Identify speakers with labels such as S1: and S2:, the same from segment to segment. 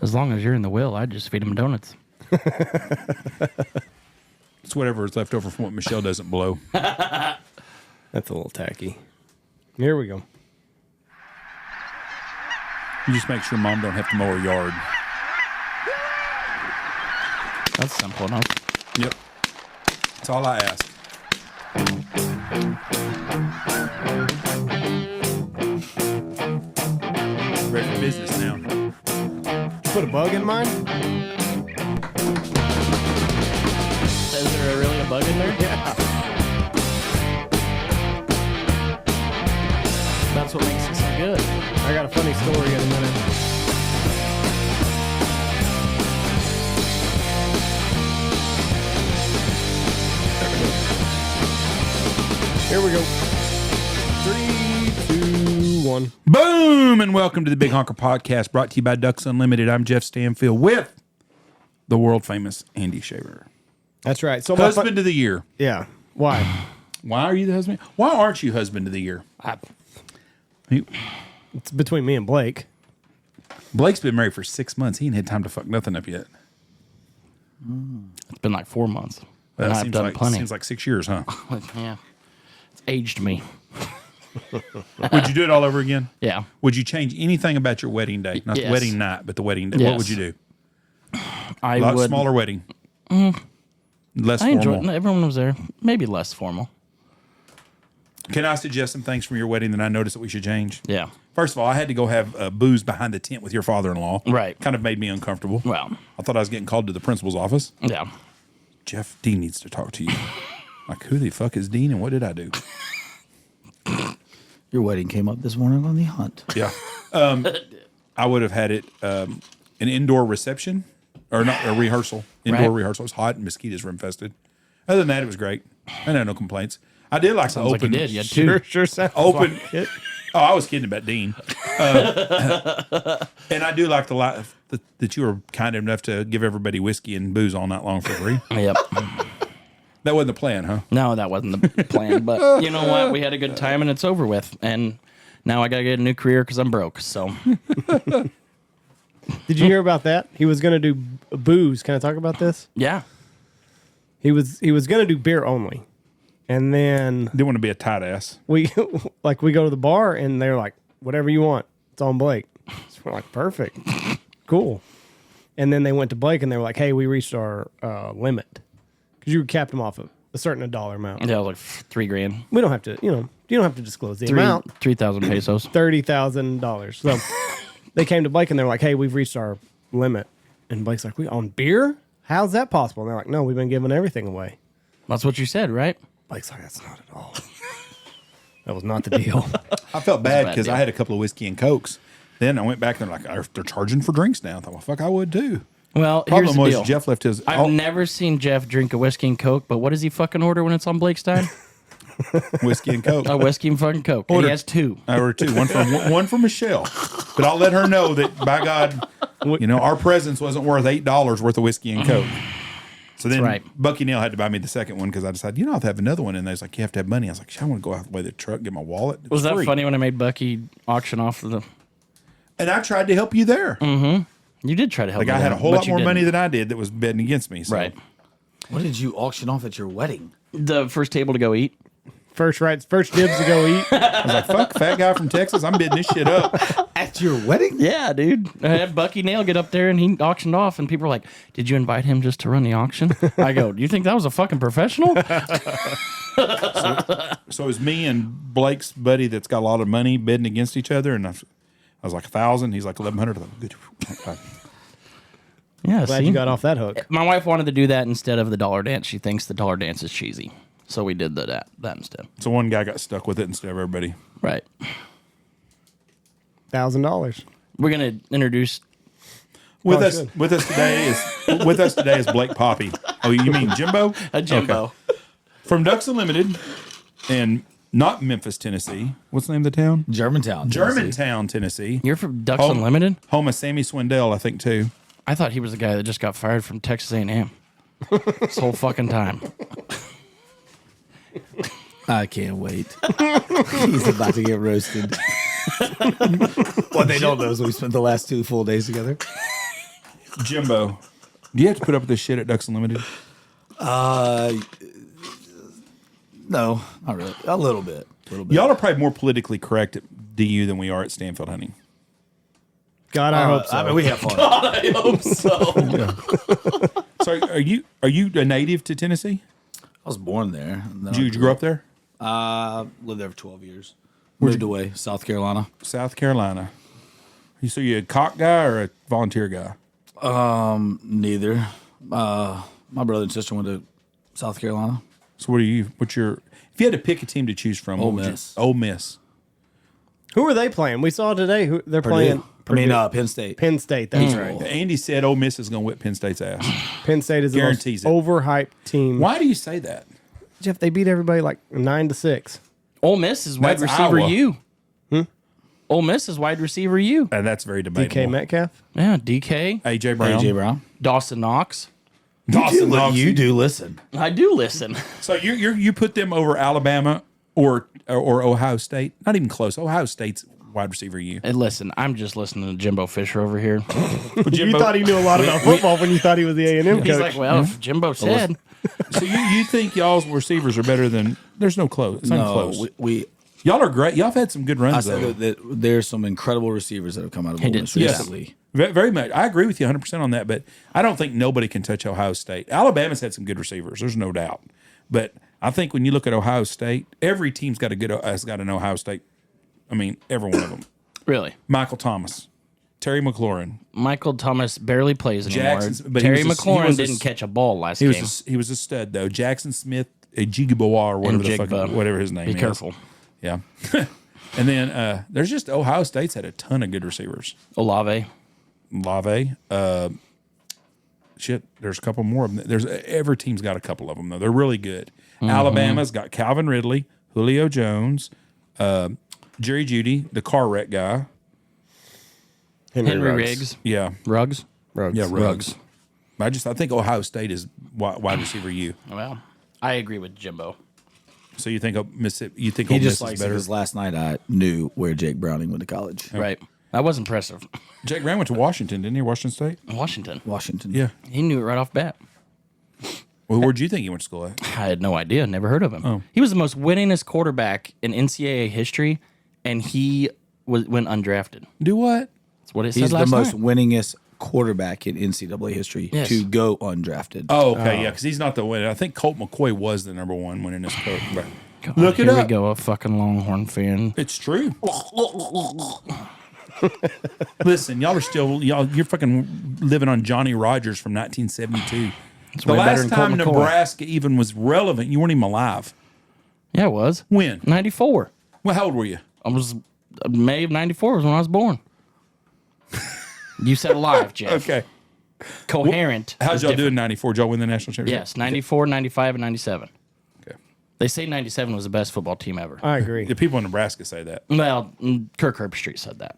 S1: As long as you're in the will, I'd just feed him donuts.
S2: It's whatever is left over from what Michelle doesn't blow.
S3: That's a little tacky. Here we go.
S2: You just make sure Mom don't have to mow her yard.
S1: That's simple enough.
S2: Yep. That's all I ask. Ready for business now.
S3: Put a bug in mine?
S1: Is there really a bug in there?
S3: Yeah.
S1: That's what makes it so good.
S3: I got a funny story in a minute. Here we go. 3, 2, 1.
S2: Boom! And welcome to the Big Honker Podcast, brought to you by Ducks Unlimited. I'm Jeff Stanfield with the world famous Andy Shaver.
S3: That's right. So
S2: Husband of the year.
S3: Yeah. Why?
S2: Why are you the husband? Why aren't you husband of the year?
S3: It's between me and Blake.
S2: Blake's been married for 6 months. He ain't had time to fuck nothing up yet.
S1: It's been like 4 months. And I've
S2: seems
S1: done
S2: like,
S1: plenty.
S2: Seems like 6 years, huh?
S1: Yeah. It's aged me.
S2: Would you do it all over again?
S1: Yeah.
S2: Would you change anything about your wedding day? Not the
S1: Yes.
S2: wedding night, but the wedding day.
S1: Yes.
S2: What would you do?
S1: I
S2: A lot
S1: would.
S2: smaller wedding. Less
S1: I enjoyed
S2: formal.
S1: it. Everyone was there. Maybe less formal.
S2: Can I suggest some things from your wedding that I noticed that we should change?
S1: Yeah.
S2: First of all, I had to go have booze behind the tent with your father-in-law.
S1: Right.
S2: Kind of made me uncomfortable.
S1: Well,
S2: I thought I was getting called to the principal's office.
S1: yeah.
S2: Jeff, Dean needs to talk to you. Like, who the fuck is Dean and what did I do?
S4: Your wedding came up this morning on the hunt.
S2: Yeah. I would have had it an indoor reception or not a rehearsal. Indoor rehearsal. It was hot and mosquitoes were infested. Other than that, it was great. I had no complaints. I did like
S1: Sounds
S2: to
S1: like you
S2: open.
S1: did. You had two.
S3: Sure sounds
S2: Open.
S3: like it.
S2: Oh, I was kidding about Dean. And I do like that you were kind enough to give everybody whiskey and booze all night long for free.
S1: Yep.
S2: That wasn't the plan, huh?
S1: No, that wasn't the plan. But you know what? We had a good time and it's over with. And now I got to get a new career because I'm broke. So
S3: Did you hear about that? He was going to do booze. Can I talk about this?
S1: yeah.
S3: He was going to do beer only. And then
S2: Didn't want to be a tight ass.
S3: we go to the bar and they're like, whatever you want. It's on Blake. So we're like, perfect. Cool. And then they went to Blake and they were like, hey, we reached our limit. Because you capped them off a certain dollar amount.
S1: Yeah, it was like $3,000.
S3: We don't have to, you don't have to disclose the amount.
S1: 3,000 pesos.
S3: $30,000. So they came to Blake and they're like, hey, we've reached our limit. And Blake's like, we on beer? How's that possible? And they're like, no, we've been giving everything away.
S1: That's what you said, right?
S3: Blake's like, that's not at all. That was not the deal.
S2: I felt bad
S1: bad
S2: because
S1: deal.
S2: I had a couple of whiskey and cokes. Then I went back and they're like, they're charging for drinks now. I thought, well, fuck, I would too.
S1: Well, here's
S2: Problem
S1: the
S2: was
S1: deal.
S2: Jeff left his.
S1: I've never seen Jeff drink a whiskey and Coke, but what does he fucking order when it's on Blake's time?
S2: whiskey and coke.
S1: A whiskey and fucking Coke. And
S2: Order-
S1: he has two.
S2: I ordered two. One for Michelle. But I'll let her know that, by God, our presence wasn't worth $8 worth of whiskey and coke. So then
S1: right.
S2: Bucky Nail had to buy me the second one because I decided, I'll have another one. And they was like, you have to have money. I was like, I want to go out the way of the truck, get my wallet. It
S1: Was that
S2: free.
S1: funny when I made Bucky auction off the...
S2: And I tried to help you there.
S1: You did try to help
S2: The
S1: me
S2: guy had a
S1: there,
S2: whole
S1: but
S2: lot
S1: you
S2: more money
S1: didn't.
S2: than I did that was betting against me. So.
S1: Right.
S4: What did you auction off at your wedding?
S1: The first table to go eat.
S3: First dibs to go eat.
S2: I was like, fuck, fat guy from Texas. I'm bidding this shit up.
S4: At your wedding?
S1: Yeah, dude. I had Bucky Nail get up there and he auctioned off, and people were like, did you invite him just to run the auction? I go, do you think that was a fucking professional?
S2: So it was me and Blake's buddy that's got a lot of money bidding against each other. And I was like 1,000. He's like 1,100. I'm like, good.
S1: Yeah,
S3: Glad
S1: see?
S3: you got off that hook.
S1: My wife wanted to do that instead of the dollar dance. She thinks the dollar dance is cheesy. So we did that instead.
S2: So one guy got stuck with it instead of everybody.
S1: Right.
S3: $1,000.
S1: We're going to introduce...
S2: With
S3: Probably
S2: us, with us today is Blake Poppe. Oh, you mean Jimbo?
S1: A Jimbo.
S2: Okay. From Ducks Unlimited, and not Memphis, Tennessee. What's the name of the town?
S4: Germantown.
S2: Germantown, Tennessee.
S1: You're from Ducks
S2: Home-
S1: Unlimited?
S2: Home of Sammy Swindell, I think, too.
S1: I thought he was the guy that just got fired from Texas A&M. This whole fucking time.
S4: I can't wait. He's about to get roasted. What they don't know is we spent the last 2 full days together.
S2: Jimbo, do you have to put up with this shit at Ducks Unlimited?
S4: No, not really. A little bit.
S2: Y'all are probably more politically correct at DU than we are at Stanfield hunting.
S3: God, I hope so.
S4: I mean, we have fun.
S1: I hope so.
S2: So are you a native to Tennessee?
S4: I was born there. And then
S2: Did you grow up there?
S4: Lived there for 12 years. Moved away, South Carolina.
S2: South Carolina. So you a cock guy or a volunteer guy?
S4: Neither. My brother and sister went to South Carolina.
S2: So what's your, if you had to pick a team to choose from,
S4: Ole
S2: what would you-
S4: Miss.
S2: Ole Miss.
S3: Who are they playing? We saw today who they're playing.
S4: Penn State.
S3: Penn State. That's right.
S2: Andy said Ole Miss is going to whip Penn State's ass.
S3: Penn State is the most
S2: Guarantees it.
S3: overhyped team.
S2: Why do you say that?
S3: Jeff, they beat everybody like 9-6.
S1: Ole Miss is wide
S2: That's
S1: receiver
S2: Iowa.
S1: U. Ole Miss is wide receiver U.
S2: And that's very debatable.
S3: DK Metcalf.
S1: Yeah, DK,
S2: AJ Brown.
S4: AJ Brown.
S1: Dawson Knox.
S2: Dawson Knox.
S4: You do listen.
S1: I do listen.
S2: So you put them over Alabama or Ohio State? Not even close. Ohio State's wide receiver U.
S1: And listen, I'm just listening to Jimbo Fisher over here.
S3: You thought he knew a lot about football when you thought he was the A&M coach.
S1: He's like, well, if Jimbo said.
S2: So you think y'all's receivers are better than? There's no close. It's unclose.
S4: we
S2: Y'all are great. Y'all have had some good runs
S4: I
S2: though.
S4: said that there's some incredible receivers that have come out of Ole
S1: did
S4: Miss
S1: say that.
S4: recently.
S2: Very much. I agree with you 100% on that, but I don't think nobody can touch Ohio State. Alabama's had some good receivers. There's no doubt. But I think when you look at Ohio State, every team's got has got an Ohio State. I mean, every one of them.
S1: Really?
S2: Michael Thomas, Terry McLaurin.
S1: Michael Thomas barely plays anymore.
S2: Jackson- but he
S1: Terry
S2: was a- he
S1: McLaurin
S2: was a-
S1: didn't catch a ball last
S2: He
S1: game.
S2: was a stud though. Jackson Smith, Jigba or whatever the
S1: Jigba.
S2: fuck, whatever his name
S1: Be
S2: is.
S1: careful.
S2: Yeah. And then there's just Ohio State's had a ton of good receivers.
S1: Olave.
S2: Lave. There's a couple more of them. Every team's got a couple of them though. They're really good. Alabama's got Calvin Ridley, Julio Jones, Jerry Jeudy, the car wreck guy.
S1: Henry Riggs.
S2: Yeah,
S1: Ruggs.
S2: yeah, Ruggs. I think Ohio State is wide receiver U.
S1: Well, I agree with Jimbo.
S2: So you think Mississippi? You think
S4: He
S2: Ole
S4: just
S2: Miss
S4: likes
S2: is
S4: it
S2: better?
S4: because last night I knew where Jake Browning went to college.
S1: Right. That was impressive.
S2: Jake Brown went to Washington, didn't he? Washington State.
S1: Washington.
S4: Washington.
S2: Yeah.
S1: He knew it right off bat.
S2: Well, where'd you think he went to school at?
S1: I had no idea. Never heard of him.
S2: Oh.
S1: He was the most winningest quarterback in NCAA history, and he went undrafted.
S2: Do what?
S1: That's what it said
S4: He's the
S1: last
S4: most
S1: night.
S4: winningest quarterback in NCAA history
S1: Yes.
S4: to go undrafted.
S2: Oh, okay, yeah, because he's not the winner. I think Colt McCoy was the number one winning this coach. But
S1: God,
S2: look it
S1: here we
S2: up.
S1: go, a fucking Longhorn fan.
S2: It's true. Listen, you're fucking living on Johnny Rogers from 1972. The
S1: way better
S2: last
S1: than Colt
S2: time
S1: McCoy.
S2: Nebraska even was relevant, you weren't even alive.
S1: Yeah, it was.
S2: When?
S1: 94.
S2: Well, how old were you?
S1: I was May of 94 was when I was born. You said alive, Jeff.
S2: Okay.
S1: Coherent.
S2: How'd
S1: is
S2: y'all do
S1: different.
S2: in 94? Did y'all win the national championship?
S1: Yes, 94, 95, and 97.
S2: Okay.
S1: They say 97 was the best football team ever.
S3: I agree.
S2: The people in Nebraska say that.
S1: Well, Kirk Herbstreit said that.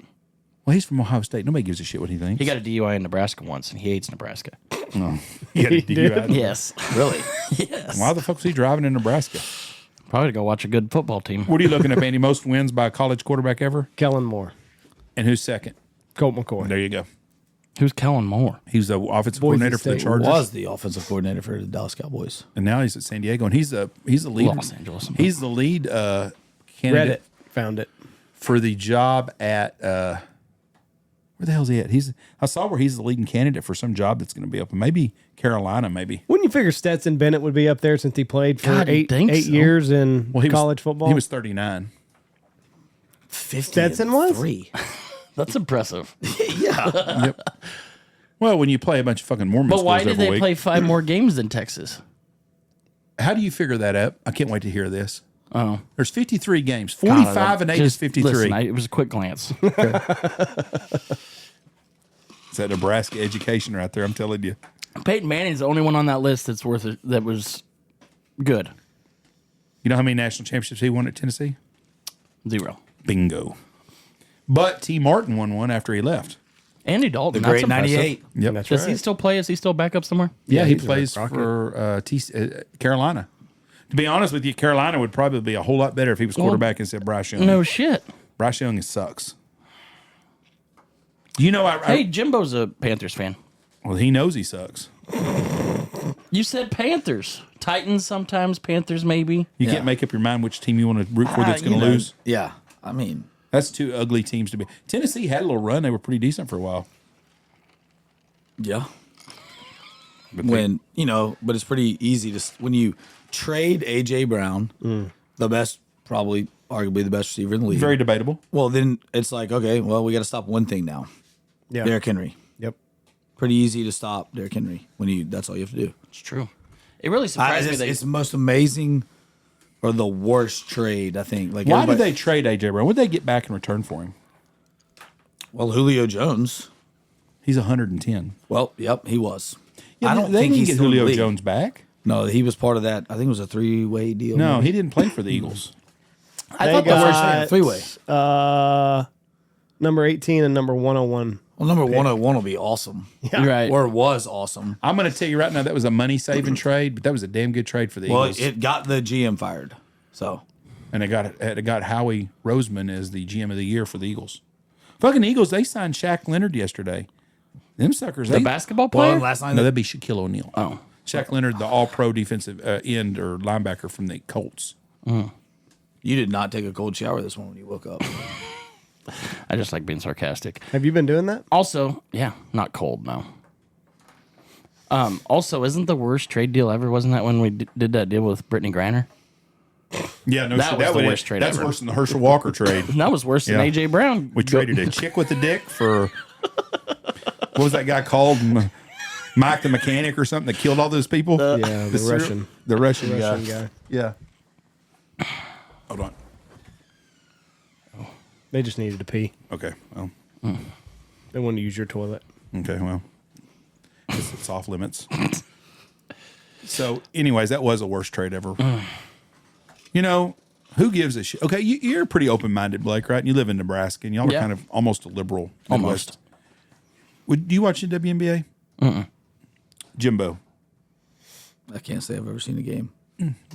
S2: Well, he's from Ohio State. Nobody gives a shit what he thinks.
S1: He got a DUI in Nebraska once, and he hates Nebraska.
S2: He got a
S3: He
S2: DUI.
S3: did?
S1: Yes.
S4: Really?
S1: Yes.
S2: Why the fuck was he driving in Nebraska?
S1: Probably to go watch a good football team.
S2: What are you looking at, Andy? Most wins by a college quarterback ever?
S3: Kellen Moore.
S2: And who's second?
S3: Colt McCoy.
S2: There you go.
S1: Who's Kellen Moore?
S2: He was the offensive
S3: Boise
S2: coordinator for the
S3: State
S2: Chargers.
S4: Was the offensive coordinator for the Dallas Cowboys.
S2: And now he's at San Diego, and he's the lead.
S1: Los Angeles.
S2: He's the lead
S3: Reddit
S2: candidate
S3: found it.
S2: for the job at where the hell's he at? I saw where he's the leading candidate for some job that's going to be open. Maybe Carolina. Maybe.
S3: Wouldn't you figure Stetson Bennett would be up there since he played for
S1: God, you'd
S3: eight
S1: think so.
S3: years in college football?
S2: He was 39.
S4: 50
S3: Stetson was?
S4: 3.
S1: That's impressive.
S4: Yeah.
S2: Well, when you play a bunch of fucking Mormon
S1: But
S2: schools
S1: why did
S2: every
S1: they
S2: week,
S1: play 5 more games than Texas?
S2: how do you figure that up? I can't wait to hear this.
S1: Oh.
S2: There's 53 games. 45 and 8 is 53.
S1: Listen, it was a quick glance.
S2: It's that Nebraska education right there. I'm telling you.
S1: Peyton Manning's the only one on that list that's worth it, that was good.
S2: You know how many national championships he won at Tennessee?
S1: 0.
S2: Bingo. But T. Martin won one after he left.
S1: Andy Dalton.
S4: The great
S1: that's impressive.
S4: 98.
S2: Yep.
S3: That's
S1: Does
S3: right.
S1: he still play? Is he still back up somewhere?
S2: Yeah, he
S3: he's a
S2: plays
S3: Rocket.
S2: for Carolina. To be honest with you, Carolina would probably be a whole lot better if he was quarterback instead of Bryce Young.
S1: No shit.
S2: Bryce Young sucks. You know,
S1: Hey, Jimbo's a Panthers fan.
S2: Well, he knows he sucks.
S1: You said Panthers. Titans sometimes, Panthers maybe.
S2: You can't make up your mind which team you want to root for that's going to lose.
S4: Yeah. I mean,
S2: That's two ugly teams to be. Tennessee had a little run. They were pretty decent for a while.
S4: yeah.
S2: But
S4: But it's pretty easy when you trade A.J. Brown, the best, probably arguably the best receiver in the league.
S2: very debatable.
S4: Well, then it's like, okay, well, we got to stop one thing now.
S3: Yeah.
S4: Derrick Henry.
S3: Yep.
S4: Pretty easy to stop Derrick Henry that's all you have to do.
S1: It's true. It really surprised me.
S4: It's the most amazing or the worst trade, I think. Like,
S2: Why did they trade A.J. Brown? What did they get back in return for him?
S4: Well, Julio Jones.
S2: He's 110.
S4: Well, yep, he was.
S2: Yeah,
S4: I don't
S2: they
S4: think
S2: didn't
S4: he's
S2: get
S4: still in the
S2: Julio
S4: league.
S2: Jones back.
S4: No, he was part of that. I think it was a 3-way deal.
S2: No,
S4: maybe.
S2: he didn't play for the Eagles.
S1: I thought the worst.
S3: got
S4: 3-way.
S3: Number 18 and number 101.
S4: Well, number 101 will be awesome.
S3: Yeah.
S1: Right.
S4: Or was awesome.
S2: I'm going to tell you right now, that was a money-saving trade, but that was a damn good trade for the
S4: Well,
S2: Eagles.
S4: it got the GM fired. So,
S2: And it got Howie Roseman as the GM of the year for the Eagles. Fucking Eagles, they signed Shaq Leonard yesterday. Them suckers.
S1: The basketball player?
S4: last night.
S2: No, that'd be Shaquille O'Neal.
S1: Oh.
S2: Shaq Leonard, the all-pro defensive end or linebacker from the Colts.
S4: You did not take a cold shower this morning when you woke up.
S1: I just like being sarcastic.
S3: Have you been doing that?
S1: Also, yeah, not cold, no. Also, isn't the worst trade deal ever? Wasn't that when we did that deal with Brittany Griner?
S2: Yeah, no
S1: That
S2: shit.
S1: was the
S2: would-
S1: worst trade
S2: That's
S1: ever.
S2: worse than the Herschel Walker trade.
S1: That was worse than
S2: Yeah.
S1: A.J. Brown.
S2: We traded a chick with a dick for what was that guy called? Mike the mechanic or something that killed all those people?
S3: Yeah, the
S2: serial-
S3: Russian.
S2: The Russian,
S3: Russian
S2: guy.
S3: guy.
S2: Yeah. Hold on.
S3: They just needed to pee.
S2: Okay. Well.
S3: They wanted to use your toilet.
S2: Okay. Well. It's off limits. So, anyways, that was the worst trade ever. Who gives a shit? Okay, you're pretty open-minded, Blake, right? And you live in Nebraska, and y'all are
S1: Yeah.
S2: kind of almost a liberal.
S1: Almost.
S2: Midwest. Do you watch the WNBA? Jimbo.
S4: I can't say I've ever seen a game.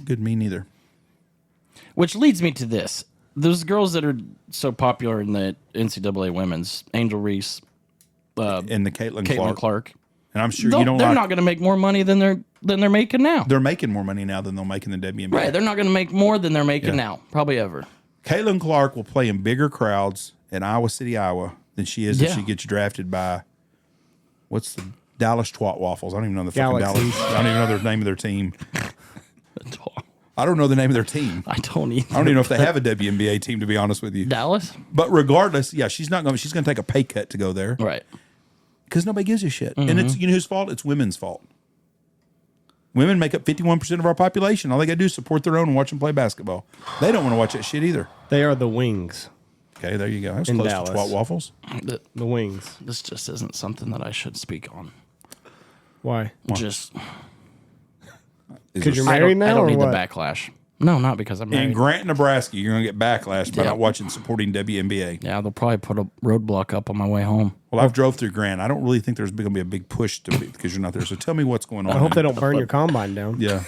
S2: Good, me neither.
S1: Which leads me to this. Those girls that are so popular in the NCAA women's, Angel Reese,
S2: And the Caitlin
S1: Caitlin Clark.
S2: And I'm sure
S1: They're
S2: you don't
S1: not going to make more money than they're making now.
S2: They're making more money now than they'll make in the WNBA.
S1: Right, they're not going to make more than they're making
S2: Yeah.
S1: now, probably ever.
S2: Caitlin Clark will play in bigger crowds in Iowa City, Iowa, than she is if
S1: Yeah.
S2: she gets drafted by what's the Dallas Twat Waffles. I don't even know the fucking
S3: Galaxies.
S2: Dallas. I don't even know the name of their team. I don't know the name of their team.
S1: I don't either.
S2: I don't even know if they have a WNBA team, to be honest with you.
S1: Dallas?
S2: But regardless, yeah, she's going to take a pay cut to go there
S1: Right.
S2: because nobody gives a shit. And it's whose fault? It's women's fault. Women make up 51% of our population. All they got to do is support their own and watch them play basketball. They don't want to watch that shit either.
S3: They are the wings.
S2: Okay, there you go. I was
S3: In
S2: close
S3: Dallas.
S2: to Twat Waffles.
S3: The wings.
S1: This just isn't something that I should speak on.
S3: Why?
S1: Just
S3: Because you're
S1: I
S3: married
S1: don't, I
S3: now,
S1: don't
S3: or
S1: need
S3: what?
S1: the backlash. No, not because I'm
S2: In
S1: married.
S2: Grant, Nebraska, you're going to get backlash by
S1: Yeah.
S2: not watching supporting WNBA.
S1: Yeah, they'll probably put a roadblock up on my way home.
S2: Well, I've drove through Grant. I don't really think there's going to be a big push to be because you're not there. So tell me what's going on.
S3: I hope they
S2: now.
S3: don't burn your combine down.
S2: Yeah,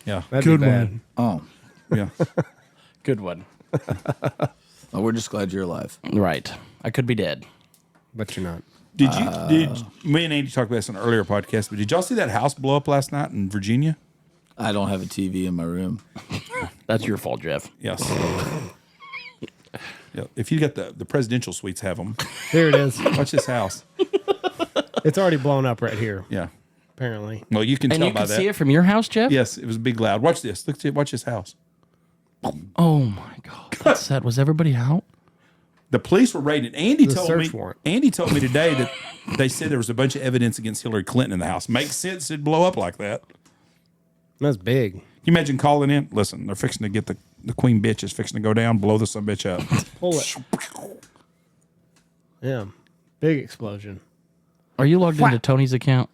S2: yeah,
S3: That'd be bad.
S4: Oh,
S2: yeah.
S1: Good one.
S4: well, we're just glad you're alive.
S1: Right. I could be dead.
S3: But you're not.
S2: Did me and Andy talked about this on an earlier podcast? But did y'all see that house blow up last night in Virginia?
S4: I don't have a TV in my room.
S1: That's your fault, Jeff.
S2: Yes. Yeah. If you got the presidential suites, have them.
S3: Here it is.
S2: Watch this house.
S3: It's already blown up right here,
S2: Yeah.
S3: apparently.
S2: Well, you can
S1: And
S2: tell
S1: you
S2: by
S1: can
S2: that.
S1: see it from your house, Jeff?
S2: Yes, it was big loud. Watch this. Watch this house.
S1: Oh, my God. That's sad. Was everybody out?
S2: The police were raiding. Andy told
S3: search
S2: me.
S3: warrant.
S2: Andy told me today that they said there was a bunch of evidence against Hillary Clinton in the house. Makes sense. It'd blow up like that.
S3: That's big.
S2: Can you imagine calling in? Listen, they're fixing to get the queen bitch is fixing to go down. Blow this some bitch up.
S3: Pull it. Yeah. Big explosion.
S1: Are you logged into Tony's account?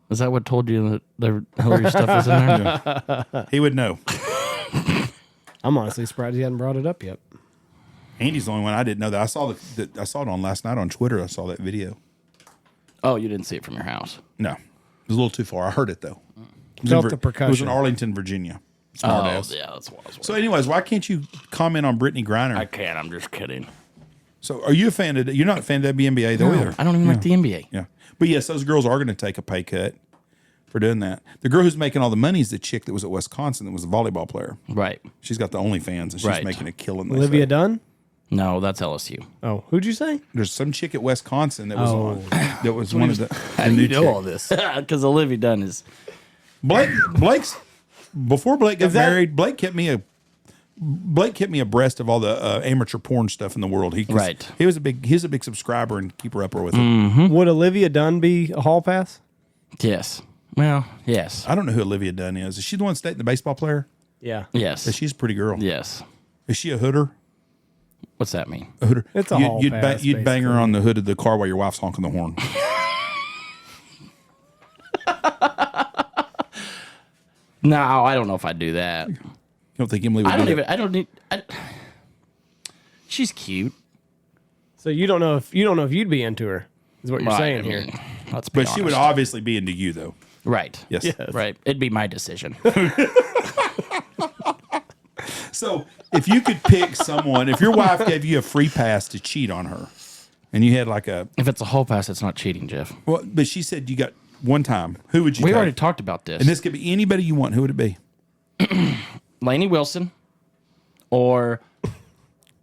S1: Is that what told you that the Hillary stuff is in there?
S2: He would know.
S3: I'm honestly surprised he hadn't brought it up yet.
S2: Andy's the only one I didn't know that. I saw I saw it on last night on Twitter. I saw that video.
S1: Oh, you didn't see it from your house.
S2: No, it was a little too far. I heard it though. It was
S3: Felt
S2: in
S3: the
S2: It was in
S3: percussion.
S2: Arlington, Virginia. Smart ass.
S1: yeah, that's what I was
S2: So, anyways, why can't you comment on Brittany Griner?
S1: I can't. I'm just kidding.
S2: So, are you a fan of? You're not a fan of WNBA though either.
S1: I don't even like the NBA.
S2: Yeah, But yes, those girls are going to take a pay cut for doing that. The girl who's making all the money is the chick that was at Wisconsin that was a volleyball player.
S1: Right.
S2: She's got the OnlyFans and she's
S1: Right.
S2: making a killing. they
S3: Olivia
S2: say.
S3: Dunn?
S1: No, that's LSU.
S3: Oh, who'd you say?
S2: There's some chick at Wisconsin that was
S3: Oh.
S2: on. That was one of the.
S4: How do you know all this?
S1: Because Olivia Dunn is.
S2: Blake's before Blake got
S3: Is that-
S2: married. Blake kept me abreast of all the amateur porn stuff in the world.
S1: Right.
S2: He's a big subscriber and keeper upper with it.
S3: Would Olivia Dunn be a hall pass?
S1: Yes. Well, yes.
S2: I don't know who Olivia Dunn is. Is she the one dating the baseball player?
S3: Yeah.
S1: Yes.
S2: She's a pretty girl.
S1: Yes.
S2: Is she a hooder?
S1: What's that mean?
S2: A hooder.
S3: It's a hall pass,
S2: You'd bang her
S3: basically.
S2: on the hood of the car while your wife's honking the horn.
S1: No, I don't know if I'd do that.
S2: You don't think Emily would
S1: I
S2: do
S1: don't
S2: that?
S1: even. I don't need. She's cute.
S3: So you don't know if you'd be into her, is what you're
S1: Right,
S3: saying
S1: I
S3: here.
S1: mean, let's be
S2: But she would
S1: honest.
S2: obviously be into you, though.
S1: Right.
S2: Yes.
S1: Right. It'd be my decision.
S2: So if you could pick someone, if your wife gave you a free pass to cheat on her, and you had like a,
S1: If it's a whole pass, it's not cheating, Jeff.
S2: well, but she said you got one time, who would you
S1: We
S2: take?
S1: already talked about this.
S2: And this could be anybody you want. Who would it be?
S1: Lainey Wilson or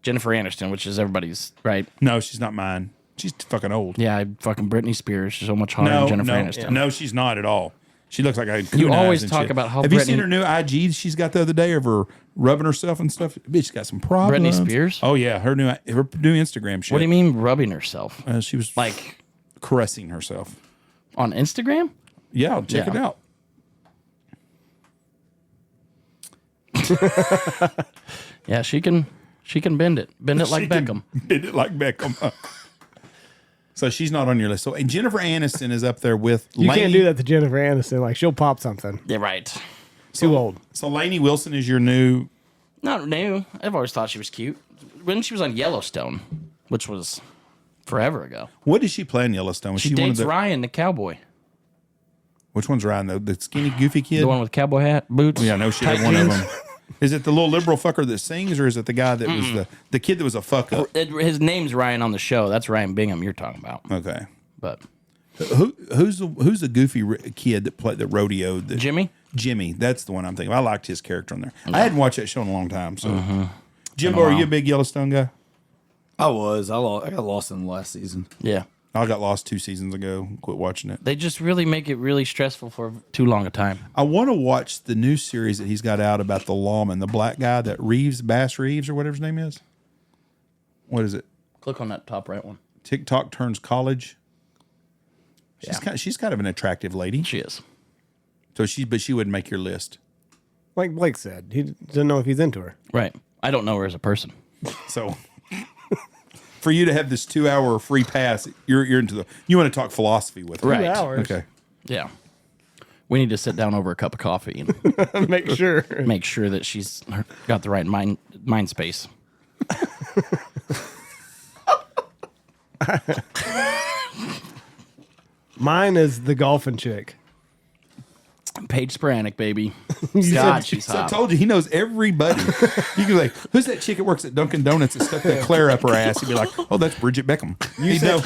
S1: Jennifer Aniston, which is everybody's, right?
S2: No, she's not mine. She's fucking old.
S1: Yeah, fucking Britney Spears. She's so much hotter than Jennifer Aniston.
S2: No, she's not at all. She looks like a.
S1: You
S2: coon
S1: always
S2: eyes and
S1: talk
S2: shit.
S1: about how
S2: Have you
S1: Britney-
S2: seen her new IG she's got the other day of her rubbing herself and stuff? Bitch got some problems.
S1: Britney Spears?
S2: Oh yeah, her new Instagram shit.
S1: What do you mean rubbing herself?
S2: She was
S1: Like
S2: caressing herself.
S1: on Instagram?
S2: Yeah, check
S1: Yeah.
S2: it out.
S1: Yeah, she can bend it. Bend it like
S2: She can
S1: Beckham.
S2: Did it like Beckham. So she's not on your list. So and Jennifer Aniston is up there with.
S3: You
S2: Lainey.
S3: can't do that to Jennifer Aniston. Like she'll pop something.
S1: Yeah, right.
S3: Too old.
S2: So Lainey Wilson is your new.
S1: Not new. I've always thought she was cute. When she was on Yellowstone, which was forever ago.
S2: What did she play in Yellowstone? Was
S1: She
S2: one of
S1: dates
S2: the,
S1: Ryan, the cowboy.
S2: Which one's Ryan? The skinny, goofy kid.
S1: The one with cowboy hat, boots.
S2: Yeah, no shit.
S1: tight
S2: One of
S1: jeans.
S2: them. Is it the little liberal fucker that sings, or is it the guy that was the kid that was a fuck up?
S1: His name's Ryan on the show. That's Ryan Bingham you're talking about.
S2: Okay.
S1: But
S2: Who's the goofy kid that played the rodeo?
S1: Jimmy?
S2: Jimmy. That's the one I'm thinking of. I liked his character on there. I hadn't watched that show in a long time. So,
S1: Mm-hmm.
S2: Jimbo, are you a big Yellowstone guy?
S4: I got lost in the last season.
S1: Yeah.
S2: I got lost 2 seasons ago. Quit watching it.
S1: They just really make it really stressful for too long a time.
S2: I want to watch the new series that he's got out about the lawman, the black guy that Bass Reeves or whatever his name is. What is it?
S1: Click on that top right one.
S2: TikTok turns college. She's kind of an attractive lady.
S1: She is.
S2: So she wouldn't make your list.
S3: Like Blake said, he doesn't know if he's into her.
S1: Right. I don't know her as a person.
S2: So for you to have this 2-hour free pass, you're into you want to talk philosophy with her.
S1: Right.
S3: 2 hours.
S2: Okay.
S1: Yeah. We need to sit down over a cup of coffee and
S3: Make sure.
S1: make sure that she's got the right mind space.
S3: Mine is the golfing chick.
S1: Paige Sporanic, baby.
S3: said-
S1: God, she's
S2: So I
S1: hot.
S2: told you he knows everybody. You can be like, who's that chick that works at Dunkin' Donuts that stuck that Claire up her ass? He'd be like, oh, that's Bridget Beckham.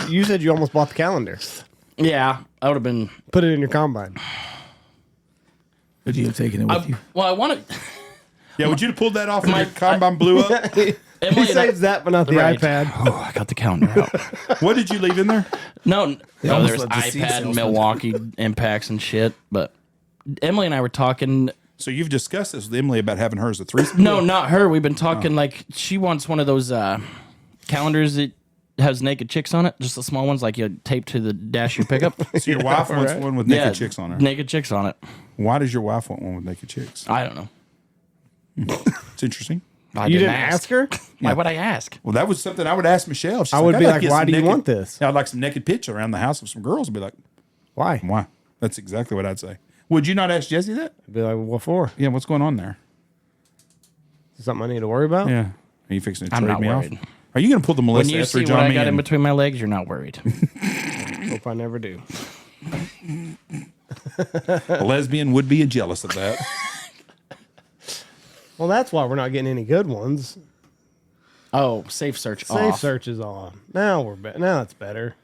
S3: You said you almost bought the calendar.
S1: Yeah, I would have been.
S3: Put it in your combine.
S4: Would you have taken it with you?
S1: Well, I want to.
S2: Yeah, would you have pulled that off when
S1: My-
S2: your combine blew up?
S3: He
S1: Emily and I-
S3: saves that, but not the
S1: Right.
S3: iPad.
S1: Oh, I got the calendar out.
S2: What did you leave in there?
S1: No, no,
S4: almost
S1: there's
S4: let the seed
S1: iPad and
S4: salesman-
S1: Milwaukee impacts and shit. But Emily and I were talking.
S2: So you've discussed this with Emily about having her as a threesome?
S1: No, not her. We've been talking like she wants one of those calendars that has naked chicks on it, just the small ones like you tape to the dash of your pickup.
S2: So your wife wants
S3: right.
S2: one with naked chicks on her.
S1: Naked chicks on it.
S2: Why does your wife want one with naked chicks?
S1: I don't know.
S2: It's interesting.
S1: I
S3: You didn't ask her?
S1: Why would I ask?
S2: Well, that was something I would ask Michelle. She's
S3: I would
S2: I'd
S3: be
S2: to
S3: like,
S2: get
S3: why
S2: some
S3: do you
S2: naked-
S3: want this?
S2: Yeah, I'd like some naked picture around the house of some girls. I'd be like,
S3: Why?
S2: why? That's exactly what I'd say. Would you not ask Jesse that?
S3: I'd be like, what for?
S2: Yeah, what's going on there?
S3: Is something I need to worry about?
S2: Yeah. Are you fixing to
S1: I'm
S2: trade
S1: not
S2: me
S1: worried.
S2: off? Are you going to pull the
S1: When
S2: Melissa
S1: you see
S2: Etheridge
S1: what
S2: on
S1: I
S2: me?
S1: got in
S2: and-
S1: between my legs, you're not worried.
S3: Hope I never do.
S2: A lesbian would be jealous of that.
S3: Well, that's why we're not getting any good ones.
S1: Oh, safe search
S3: Safe
S1: off.
S3: search is on. Now we're now it's better.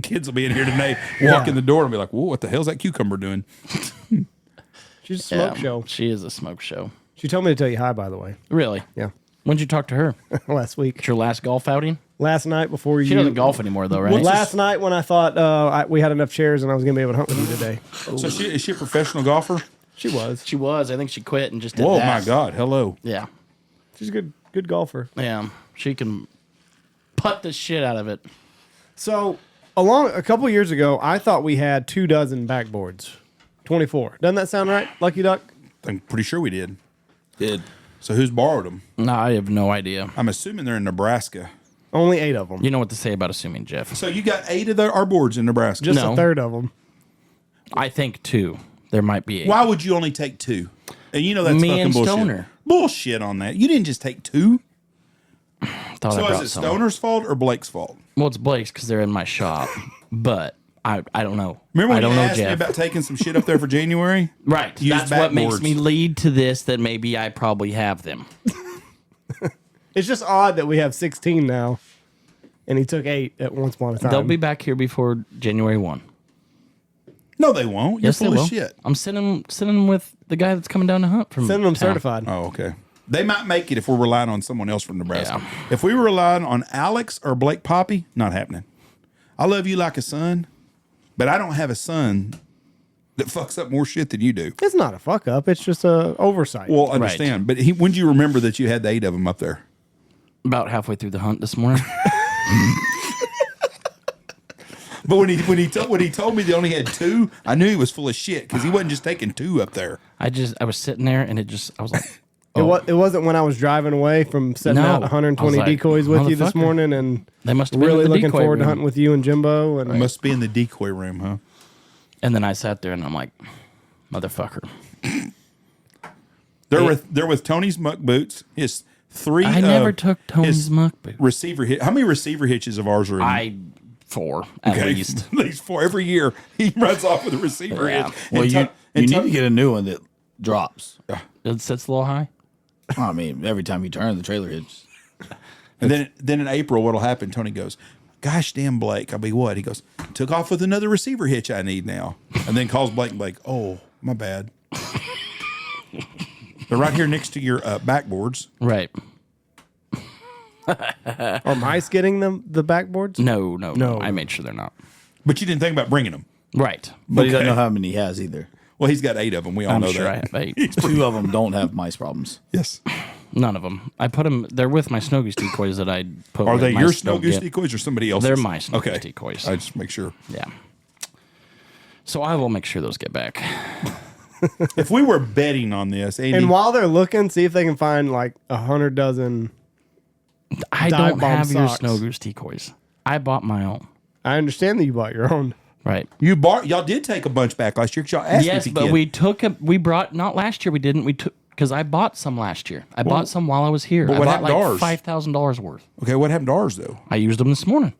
S2: Kids will be in here today, walk in the door and be like, "Whoa, what the hell's that cucumber doing?"
S3: She's a smoke show.
S1: She is a smoke show.
S3: She told me to tell you hi, by the way.
S1: Really?
S3: Yeah.
S1: When'd you talk to her?
S3: Last week.
S1: It's your last golf outing?
S3: Last night before
S1: She doesn't golf anymore, though, right?
S3: Last night when I thought we had enough chairs and I was going to be able to hunt with you today.
S2: So is she a professional golfer?
S3: She was.
S1: She was. I think she quit and just did
S2: Whoa,
S1: that.
S2: my God! Hello.
S1: Yeah.
S3: She's a good golfer.
S1: Yeah. She can putt the shit out of it.
S3: So a couple years ago, I thought we had 24 backboards. 24. Doesn't that sound right, Lucky Duck?
S2: I'm pretty sure we did.
S4: Did.
S2: So who's borrowed them?
S1: No, I have no idea.
S2: I'm assuming they're in Nebraska.
S3: Only 8 of them.
S1: You know what to say about assuming, Jeff.
S2: So you got 8 of our boards in Nebraska.
S3: Just
S1: No.
S3: a third of them.
S1: I think 2. There might be 8.
S2: Why would you only take 2? And you know that's
S1: Me
S2: fucking
S1: and
S2: bullshit.
S1: Stoner.
S2: Bullshit on that. You didn't just take 2.
S1: Thought I
S2: So
S1: brought
S2: is it
S1: some.
S2: Stoner's fault or Blake's fault?
S1: Well, it's Blake's because they're in my shop. But I don't know.
S2: Remember
S1: I
S2: when
S1: don't
S2: you
S1: know,
S2: asked me
S1: Jeff.
S2: about taking some shit up there for January?
S1: Right.
S2: Use
S1: That's what makes
S2: backboards.
S1: me lead to this, that maybe I probably have them.
S3: It's just odd that we have 16 now, and he took 8 at once upon a time.
S1: They'll be back here before January 1.
S2: No, they won't. You're
S1: Yes, they
S2: full
S1: will.
S2: of shit.
S1: I'm sending them with the guy that's coming down to hunt from
S3: Sending them
S1: town.
S3: certified.
S2: Oh, okay. They might make it if we're relying on someone else from Nebraska.
S1: Yeah.
S2: If we were relying on Alex or Blake Poppe, not happening. I love you like a son, but I don't have a son that fucks up more shit than you do.
S3: It's not a fuck up. It's just a oversight.
S2: Well, understand. But when do you remember that you had the 8 of them up there?
S1: About halfway through the hunt this morning.
S2: But when he told me they only had 2, I knew he was full of shit because he wasn't just taking 2 up there.
S1: I was sitting there and I was like,
S3: It wasn't when I was driving away from setting
S1: No.
S3: out 120
S1: I was like,
S3: decoys with you this
S1: motherfucker.
S3: morning, and
S1: they must have been
S3: really
S1: in the
S3: looking
S1: decoy
S3: forward to
S1: room.
S3: hunting with you and Jimbo. And
S2: Must be in the decoy room, huh?
S1: And then I sat there and I'm like, motherfucker.
S2: They're with Tony's muck boots. His 3.
S1: I never took Tony's
S2: his
S1: muck boot.
S2: receiver hit. How many receiver hitches of ours are in?
S1: 4 at
S2: Okay.
S1: least.
S2: At least 4 every year. He runs off with a receiver
S1: Yeah.
S2: hitch.
S4: Well,
S2: And
S4: you
S2: and
S4: need to get a new one that drops.
S1: It sits a little high.
S4: I mean, every time you turn, the trailer hits.
S2: And then in April, what'll happen? Tony goes, "Gosh damn, Blake." I'll be what? He goes, "Took off with another receiver hitch I need now." And then calls Blake and Blake, "Oh, my bad." They're right here next to your backboards.
S1: Right.
S3: are mice getting the backboards?
S1: No. I made sure they're not.
S2: But you didn't think about bringing them.
S1: Right.
S4: But he doesn't
S2: Okay.
S4: know how many he has either.
S2: Well, he's got 8 of them. We all
S1: I'm
S2: know
S1: sure
S2: that.
S1: I have 8.
S4: 2 of them don't have mice problems.
S2: Yes.
S1: None of them. I put them. They're with my snow goose decoys that I put.
S2: Are
S1: where
S2: they
S1: mice
S2: your snow
S1: don't
S2: goose
S1: get.
S2: decoys or somebody else's?
S1: They're my snow
S2: okay.
S1: goose decoys.
S2: I just make sure.
S1: Yeah. So I will make sure those get back.
S2: If we were betting on this, Andy,
S3: And while they're looking, see if they can find like 100 dozen.
S1: I
S3: Dive
S1: don't
S3: bomb
S1: have your
S3: socks.
S1: snow goose decoys. I bought my own.
S3: I understand that you bought your own.
S1: Right.
S2: y'all did take a bunch back last year. 'Cause y'all asked me
S1: Yes,
S2: if you
S1: but
S2: did.
S1: we brought, not last year. We didn't. We took, because I bought some last year. I bought some while I was here.
S2: but
S1: I
S2: what
S1: bought
S2: happened to ours?
S1: like $5,000 worth.
S2: Okay, what happened to ours though?
S1: I used them this morning.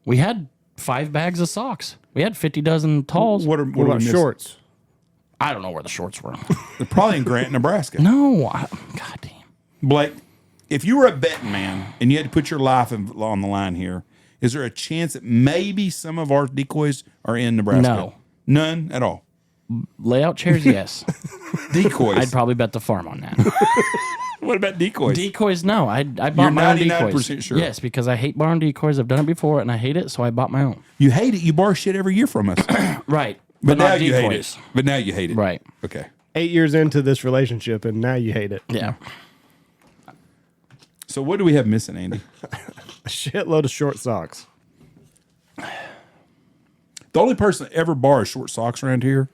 S1: We had 5 bags of socks. We had 50 dozen talls.
S2: What
S3: What
S2: are we
S3: about
S2: missing?
S3: shorts?
S1: I don't know where the shorts were.
S2: They're probably in Grant, Nebraska.
S1: No. God damn.
S2: Blake, if you were a betting man and you had to put your life on the line here, is there a chance that maybe some of our decoys are in Nebraska?
S1: No.
S2: None at all.
S1: Layout chairs, yes.
S2: Decoys.
S1: I'd probably bet the farm on that.
S2: What about decoys?
S1: Decoys, no. I bought
S2: You're
S1: my own
S2: 99%
S1: decoys.
S2: sure.
S1: Yes, because I hate barn decoys. I've done it before and I hate it, so I bought my own.
S2: You hate it. You borrow shit every year from us.
S1: Right.
S2: But now
S1: not
S2: you hate it.
S1: decoys.
S2: But now you hate it.
S1: Right.
S2: Okay.
S3: 8 years into this relationship, and now you hate it.
S1: Yeah.
S2: So what do we have missing, Andy?
S3: A shitload of short socks.
S2: The only person that ever borrows short socks around here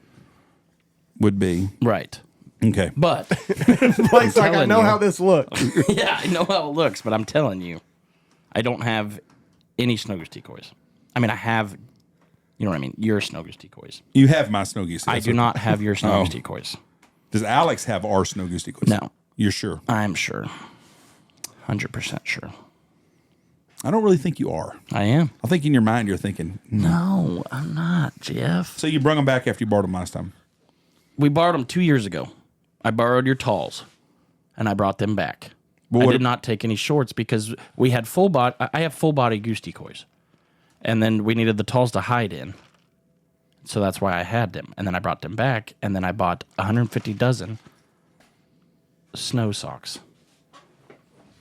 S2: would be
S1: Right.
S2: okay.
S1: But
S3: Blake's like, I
S1: telling
S3: know
S1: you.
S3: how this looks.
S1: yeah, I know how it looks, but I'm telling you, I don't have any snow goose decoys. I mean, I have, you know what I mean, your snow goose decoys.
S2: You have my snow goose.
S1: I
S2: That's
S1: do
S2: okay.
S1: not have your snow
S2: Oh.
S1: goose decoys.
S2: Does Alex have our snow goose decoys?
S1: No.
S2: You're sure?
S1: I'm sure. 100% sure.
S2: I don't really think you are.
S1: I am.
S2: I think in your mind you're thinking.
S1: No, I'm not, Jeff.
S2: So you brought them back after you borrowed them last time.
S1: We borrowed them 2 years ago. I borrowed your talls, and I brought them back.
S2: But
S1: I
S2: what-
S1: did not take any shorts because we had full body. I have full body goose decoys, And then we needed the talls to hide in. So that's why I had them. And then I brought them back. And then I bought 150 dozen snow socks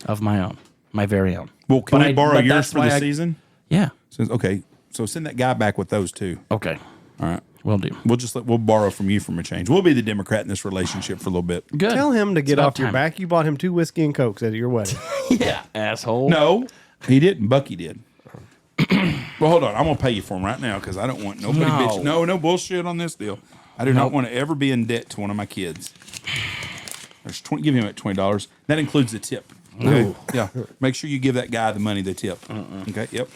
S1: of my own, my very own.
S2: Well, can we borrow yours for the
S1: I-
S2: season?
S1: Yeah.
S2: Okay, so send that guy back with those too.
S1: Okay.
S2: All right.
S1: Will do.
S2: We'll borrow from you from a change. We'll be the Democrat in this relationship for a little bit.
S1: Good.
S3: Tell him to get
S1: about
S3: off your
S1: time.
S3: back. You bought him 2 whiskey and cokes at your wedding.
S1: Yeah, asshole.
S2: No, he didn't. Bucky did. Well, hold on. I'm gonna pay you for them right now because I don't want nobody
S1: No.
S2: bitch. No bullshit on this deal. I do not want to ever be in debt to one of my kids. There's 20. Give him at $20. That includes the tip. Okay? Yeah. Make sure you give that guy the money, the tip. Okay. Yep.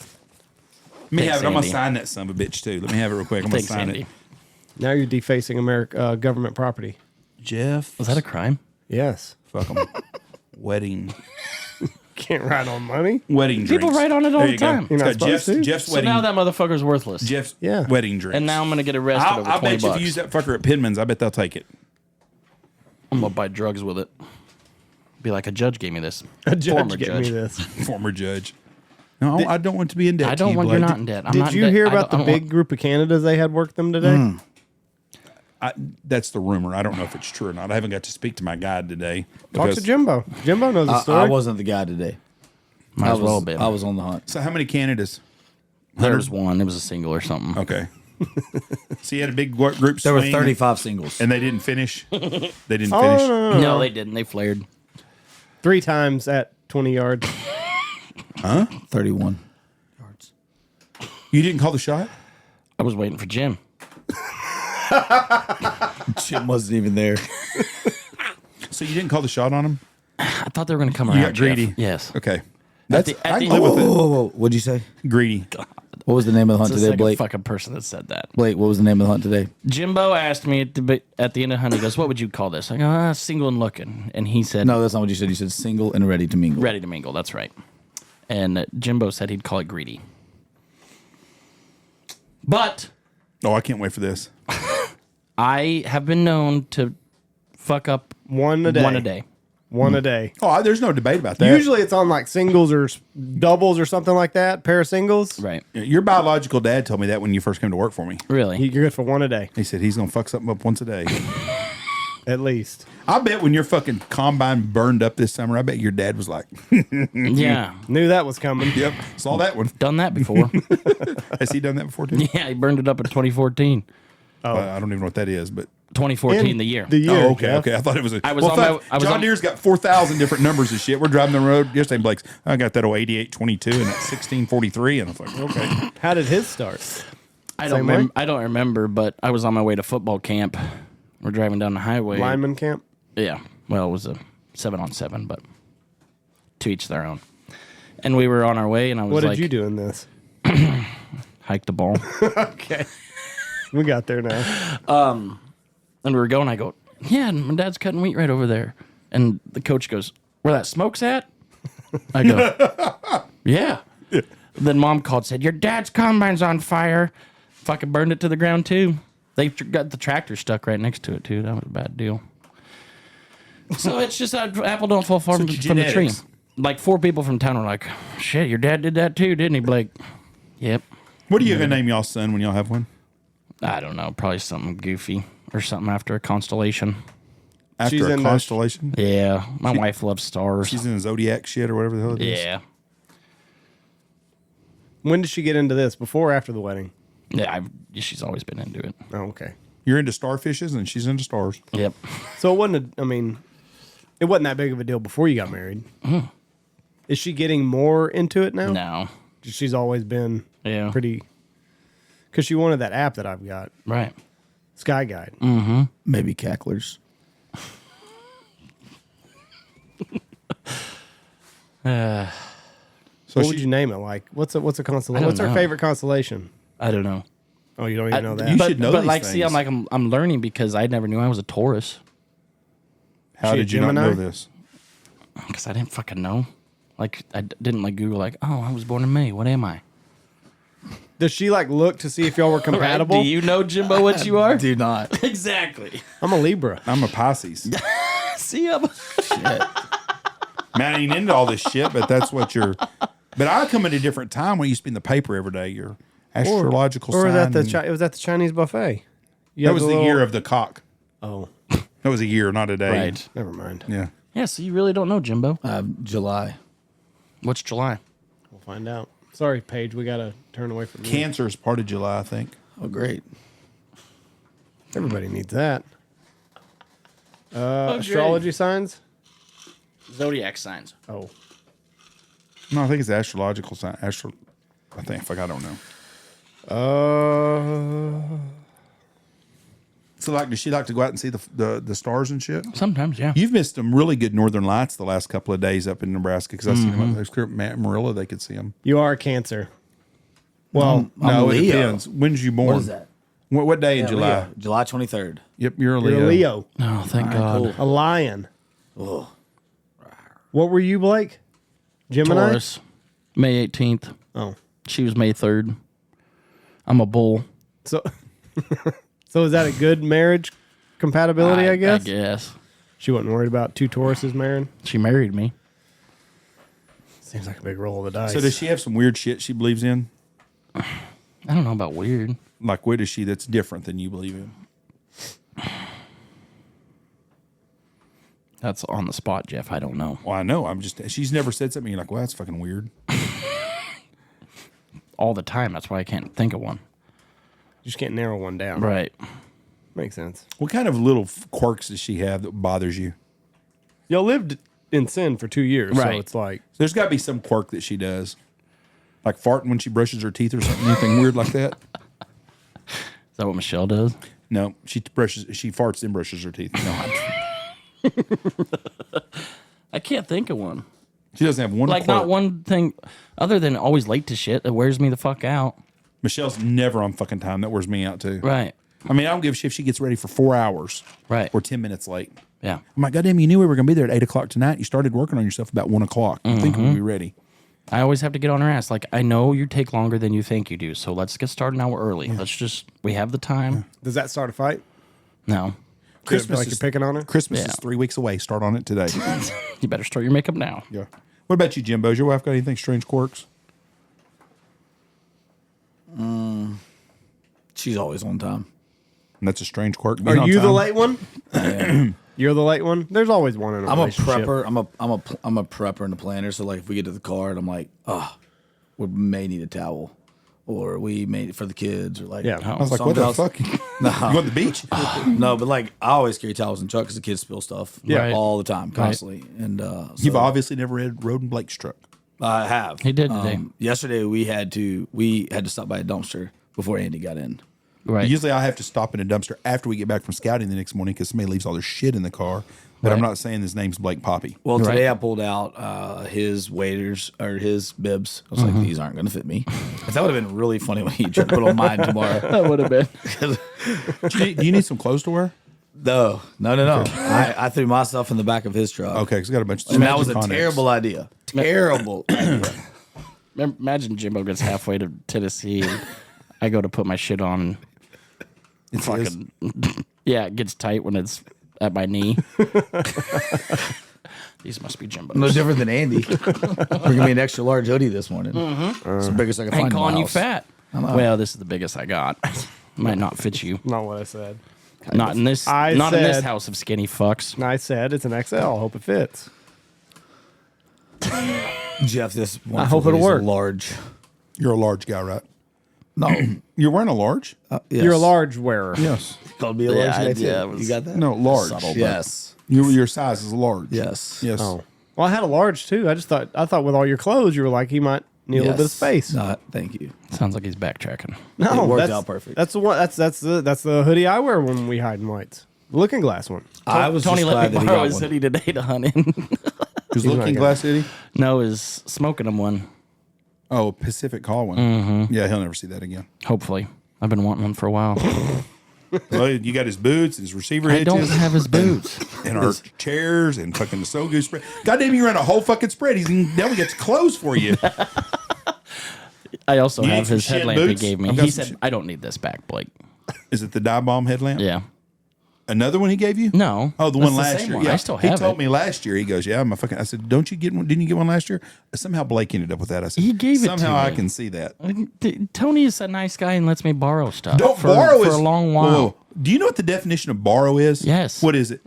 S2: Let me
S1: Thanks,
S2: have it. I'm gonna
S1: Andy.
S2: sign that son of a bitch too. Let me have it real quick. I'm gonna
S1: Thanks,
S2: sign
S1: Andy.
S2: it.
S3: Now you're defacing America government property.
S2: Jeff.
S1: Was that a crime?
S3: Yes.
S2: Fuck him. Wedding.
S3: Can't write on money.
S2: Wedding drinks.
S1: People write on it all
S2: There
S1: the
S2: you go.
S1: time.
S3: You're not
S2: It's got
S3: supposed to.
S2: Jeff's
S1: So
S2: wedding.
S1: now that motherfucker's worthless.
S2: Jeff's
S3: Yeah.
S2: wedding drinks.
S1: And now I'm going to get arrested over
S2: I'll
S1: 20
S2: bet you
S1: bucks.
S2: if you use that fucker at Pinman's, I bet they'll take it.
S1: I'm going to buy drugs with it. Be like, a judge gave me this.
S3: A judge
S1: Former
S3: get
S1: judge.
S3: me this.
S2: Former judge. No, I don't want to be in debt.
S1: I
S2: to
S1: don't
S2: you,
S1: want you're
S2: Blake.
S1: not in debt. I'm
S3: Did
S1: not in
S3: you
S1: debt.
S3: hear
S1: I
S3: about the
S1: don't
S3: big
S1: want-
S3: group of candidates they had work them today?
S2: That's the rumor. I don't know if it's true or not. I haven't got to speak to my guide today.
S3: Talk to
S2: because-
S3: Jimbo. Jimbo knows the story.
S4: I wasn't the guy today.
S1: Might
S4: I
S1: as
S4: was,
S1: well been.
S4: I was on the hunt.
S2: So how many candidates?
S1: There was one. It was a single or something.
S2: Okay. So you had a big group
S4: There were
S2: swing,
S4: 35 singles.
S2: and they didn't finish. They didn't
S3: Oh,
S2: finish.
S3: no.
S1: No, they didn't. They flared.
S3: 3 times at 20 yards.
S4: 31 yards.
S2: You didn't call the shot.
S1: I was waiting for Jim.
S4: Jim wasn't even there.
S2: So you didn't call the shot on him.
S1: I thought they were going to come
S2: You
S1: around.
S2: got greedy.
S1: Jeff. Yes.
S2: Okay. That's
S1: at
S2: I
S1: the-
S2: can live with it.
S4: Whoa. What'd you say?
S2: Greedy.
S4: What was the name of the hunt
S1: It's the
S4: today,
S1: second
S4: Blake?
S1: fucking person that said that.
S4: Blake, what was the name of the hunt today?
S1: Jimbo asked me at the end of the hunt, he goes, what would you call this? I go, single and looking. And he said,
S4: No, that's not what you said. You said single and ready to mingle.
S1: ready to mingle. That's right. And Jimbo said he'd call it greedy. But
S2: Oh, I can't wait for this.
S1: I have been known to fuck up
S3: One a day.
S1: one a day.
S3: One a day.
S2: Oh, there's no debate about that.
S3: Usually it's on like singles or doubles or something like that. Pair of singles.
S1: Right.
S2: Your biological dad told me that when you first came to work for me.
S1: Really?
S3: You're good for one a day,
S2: He said he's gonna fuck something up once a day.
S3: at least.
S2: I bet when your fucking combine burned up this summer, I bet your dad was like,
S1: Yeah.
S3: Knew that was coming.
S2: "Yep, saw that one."
S1: Done that before.
S2: Has he done that before too?
S1: Yeah, he burned it up in 2014.
S2: I don't even know what that is, but
S1: 2014,
S3: In
S1: the year.
S3: The year.
S2: oh, okay,
S3: Jeff.
S2: okay. I thought it was.
S1: I was on my- I was
S2: John
S1: on-
S2: Deere's got 4,000 different numbers of shit. We're driving the road yesterday. And Blake's, I got that old 8822 and that 1643, and I was like, okay.
S3: How did his start?
S1: I
S3: Same way?
S1: I don't remember, but I was on my way to football camp. We're driving down the highway.
S3: Lineman camp.
S1: Yeah. Well, it was a 7-on-7, but to each their own. And we were on our way, and I was
S3: What
S1: like,
S3: did you do in this?
S1: hike the ball.
S3: Okay. We got there now.
S1: And we were going, I go, yeah, my dad's cutting wheat right over there. And the coach goes, where that smoke's at? I go, yeah. Then mom called, said, your dad's combine's on fire. Fucking burned it to the ground, too. They got the tractor stuck right next to it, too. That was a bad deal. So it's just apple don't fall far from the tree.
S2: genetics.
S1: Like 4 people from town were like, shit, your dad did that, too, didn't he, Blake? Yep.
S2: What are you gonna name y'all's son when y'all have one?
S1: I don't know. Probably something goofy or something after a constellation.
S2: After
S3: She's
S2: a
S3: in the-
S2: constellation?
S1: Yeah. My wife loves stars.
S2: She's in the zodiac shit or whatever the hell it is.
S1: Yeah.
S3: When did she get into this? Before or after the wedding?
S1: Yeah, she's always been into it.
S3: Oh, okay.
S2: You're into starfishes and she's into stars.
S1: Yep.
S3: So it wasn't. It wasn't that big of a deal before you got married. Is she getting more into it now?
S1: No.
S3: She's always been
S1: Yeah.
S3: pretty. Because she wanted that app that I've got,
S1: Right.
S3: Sky Guide.
S4: Maybe cacklers.
S2: So
S3: What would you name it? Like, what's a constellation?
S1: I
S3: What's
S1: don't
S3: her
S1: know.
S3: favorite constellation?
S1: I don't know.
S3: Oh, you don't even know that.
S2: you
S1: but,
S2: should know
S1: But
S2: these
S1: like, see,
S2: things.
S1: I'm learning because I never knew I was a Taurus
S2: How
S3: She a
S2: did you not
S3: Gemini?
S2: know this?
S1: because I didn't fucking know. Like, I didn't like Google like, oh, I was born in May. What am I?
S3: Does she like look to see if y'all were compatible?
S1: Do you know, Jimbo, what you are?
S4: Do not.
S1: Exactly.
S3: I'm a Libra.
S2: I'm a Pisces.
S1: See, I'm
S2: Man, I ain't into all this shit, but that's what you're. But I come at a different time when you used to be in the paper every day. Your astrological
S3: Or
S2: sign.
S3: it was at the Chinese buffet. You
S2: that
S3: had
S2: was the
S3: little-
S2: year of the cock.
S3: Oh,
S2: That was a year, not a day.
S1: Right.
S3: never mind.
S2: Yeah.
S1: Yeah, so you really don't know, Jimbo.
S4: July.
S1: What's July?
S3: We'll find out. Sorry, Paige. We got to turn away from you.
S2: Cancer is part of July, I think.
S4: Oh, great.
S3: Everybody needs that. Astrology signs?
S1: Zodiac signs.
S3: Oh.
S2: No, I think it's astrological sign. I think. I don't know. So, like, does she like to go out and see the stars and shit?
S1: Sometimes, yeah.
S2: You've missed some really good northern lights the last couple of days up in Nebraska because I've seen them. There's Matt Marilla, they could see them.
S3: You are a Cancer. Well,
S2: No, it
S4: Leo.
S2: depends. When did you born?
S4: What is that?
S2: What day in July?
S4: Leo. July 23rd.
S2: Yep, you're a Leo.
S3: you're a Leo.
S1: Oh, thank God.
S3: A lion.
S4: Oh.
S3: What were you, Blake? Gemini?
S1: Taurus, May 18th.
S3: Oh.
S1: She was May 3rd. I'm a bull.
S3: So, so is that a good marriage compatibility, I guess?
S1: I guess.
S3: She wasn't worried about two Tauruses marrying?
S1: She married me.
S3: Seems like a big roll of the dice.
S2: So does she have some weird shit she believes in?
S1: I don't know about weird.
S2: Like, what is she that's different than you believe in?
S1: That's on the spot, Jeff. I don't know.
S2: Well, I know. She's never said something. You're like, well, that's fucking weird.
S1: All the time. That's why I can't think of one.
S3: You just can't narrow one down.
S1: Right.
S3: Makes sense.
S2: What kind of little quirks does she have that bothers you?
S3: Y'all lived in sin for 2 years, so
S1: Right.
S3: it's like,
S2: There's got to be some quirk that she does. Like farting when she brushes her teeth or something. Anything weird like that?
S1: Is that what Michelle does?
S2: No, she farts then brushes her teeth. No,
S1: I can't think of one.
S2: she doesn't have one
S1: Like,
S2: quirk.
S1: not one thing other than always late to shit that wears me the fuck out.
S2: Michelle's never on fucking time. That wears me out too.
S1: Right.
S2: I mean, I don't give a shit if she gets ready for 4 hours.
S1: Right.
S2: Or 10 minutes late.
S1: Yeah.
S2: I'm like, goddamn, you knew we were going to be there at 8 o'clock tonight. You started working on yourself about 1 o'clock. You think we'll be ready.
S1: I always have to get on her ass. Like, I know you take longer than you think you do, so let's get started now. We're early. We have the time.
S3: does that start a fight?
S1: No.
S3: Christmas like you're picking on her?
S2: Christmas
S1: Yeah.
S2: is 3 weeks away. Start on it today.
S1: You better start your makeup now.
S2: Yeah. What about you, Jimbo? Has your wife got anything strange quirks?
S4: She's always on time.
S2: And that's a strange quirk. being
S3: Are
S2: on
S3: you the
S2: time?
S3: late one? You're the late one? There's always one in a
S4: I'm a
S3: relationship.
S4: prepper. I'm a prepper and a planner. So like, if we get to the car and I'm like, oh, we may need a towel, or we may for the kids, or like,
S3: Yeah.
S2: I was like, what the
S4: something
S2: fuck? You going to the beach?
S4: No, but like, I always carry towels in the truck because the kids spill stuff
S1: Right.
S4: all the time, constantly. And so
S2: You've obviously never read Roden Blake's truck.
S4: I have.
S1: He did today.
S4: Yesterday we had to stop by a dumpster before Andy got in.
S1: Right.
S2: Usually I have to stop in a dumpster after we get back from scouting the next morning because somebody leaves all their shit in the car. But I'm
S1: Right.
S2: not saying his name's Blake Poppe.
S4: Well,
S1: Right.
S4: today I pulled out his waders or his bibs. I was like, these aren't going to fit me. That would have been really funny when he tried to put on mine tomorrow.
S1: that would have been.
S2: Do you need some clothes to wear?
S4: No. I threw myself in the back of his truck.
S2: Okay, because I got a bunch of
S4: And that was a
S2: Conex.
S4: terrible idea. Terrible idea.
S1: Imagine Jimbo gets halfway to Tennessee and I go to put my shit on and
S2: It's
S1: fucking, yeah, it gets tight when it's at my knee. These must be Jimbo's.
S4: No different than Andy. Bringing me an extra large hoodie this morning. It's the biggest I could
S1: I
S4: find
S1: ain't
S4: in my
S1: calling you
S4: house.
S1: fat. Well, this is the biggest I got. Might not fit you.
S3: Not what I said.
S1: Not in this.
S3: I
S1: not in this
S3: said-
S1: house of skinny fucks.
S3: I said it's an XL. Hope it fits.
S4: Jeff, this one
S3: I hope it'll work.
S4: large.
S2: You're a large guy, right?
S4: No.
S2: You're wearing a large?
S4: Yes.
S3: You're a large wearer.
S2: Yes.
S4: Called me a
S1: Yeah,
S4: large.
S1: yeah, it
S4: you
S1: was
S4: got that?
S2: No, large.
S1: Subtle, but-
S4: Yes.
S2: Your size is large.
S4: Yes.
S2: Yes.
S3: Oh. Well, I had a large too. I thought with all your clothes, you were like, he might need a little bit of space.
S4: No, thank you.
S1: Sounds like he's backtracking.
S3: No,
S4: It worked
S3: that's,
S4: out perfect.
S3: That's the one. That's the hoodie I wear when we hide in whites. The Looking Glass one.
S4: I was
S1: Tony
S4: just
S1: let
S4: glad
S1: me
S4: that he
S1: borrow
S4: got
S1: his
S4: one.
S1: hoodie today to hunt in.
S2: Who's
S3: not
S2: Looking
S3: gonna-
S2: Glass City?
S1: No, is smoking him one.
S2: Oh, Pacific Call one. Yeah, he'll never see that again.
S1: Hopefully. I've been wanting one for a while.
S2: Well, you got his boots, his receiver
S1: I
S2: hitches,
S1: don't have his boots.
S2: and our chairs, and fucking the So Good spread. Goddamn, you ran a whole fucking spread. He's never gets clothes for you.
S1: I also
S2: You need
S1: have
S2: some
S1: his
S2: shit
S1: headlamp
S2: boots?
S1: he gave me.
S2: I've got
S1: He
S2: some
S1: said,
S2: shit.
S1: I don't need this back, Blake.
S2: Is it the dye bomb headlamp?
S1: Yeah.
S2: Another one he gave you?
S1: No.
S2: Oh, the
S1: That's
S2: one last
S1: same
S2: year.
S1: one.
S2: Yeah,
S1: I still
S2: he
S1: have
S2: told
S1: it.
S2: me last year. He goes, "Yeah, I'm a fucking." I said, "Don't you get one? Didn't you get one last year?" Somehow Blake ended up with that. I said,
S1: He gave it to
S2: Somehow I
S1: me.
S2: can see that.
S1: Tony is a nice guy and lets me borrow stuff.
S2: Borrow
S1: for
S2: is
S1: a long while.
S2: Whoa. Do you know what the definition of borrow is?
S1: Yes.
S2: What is it?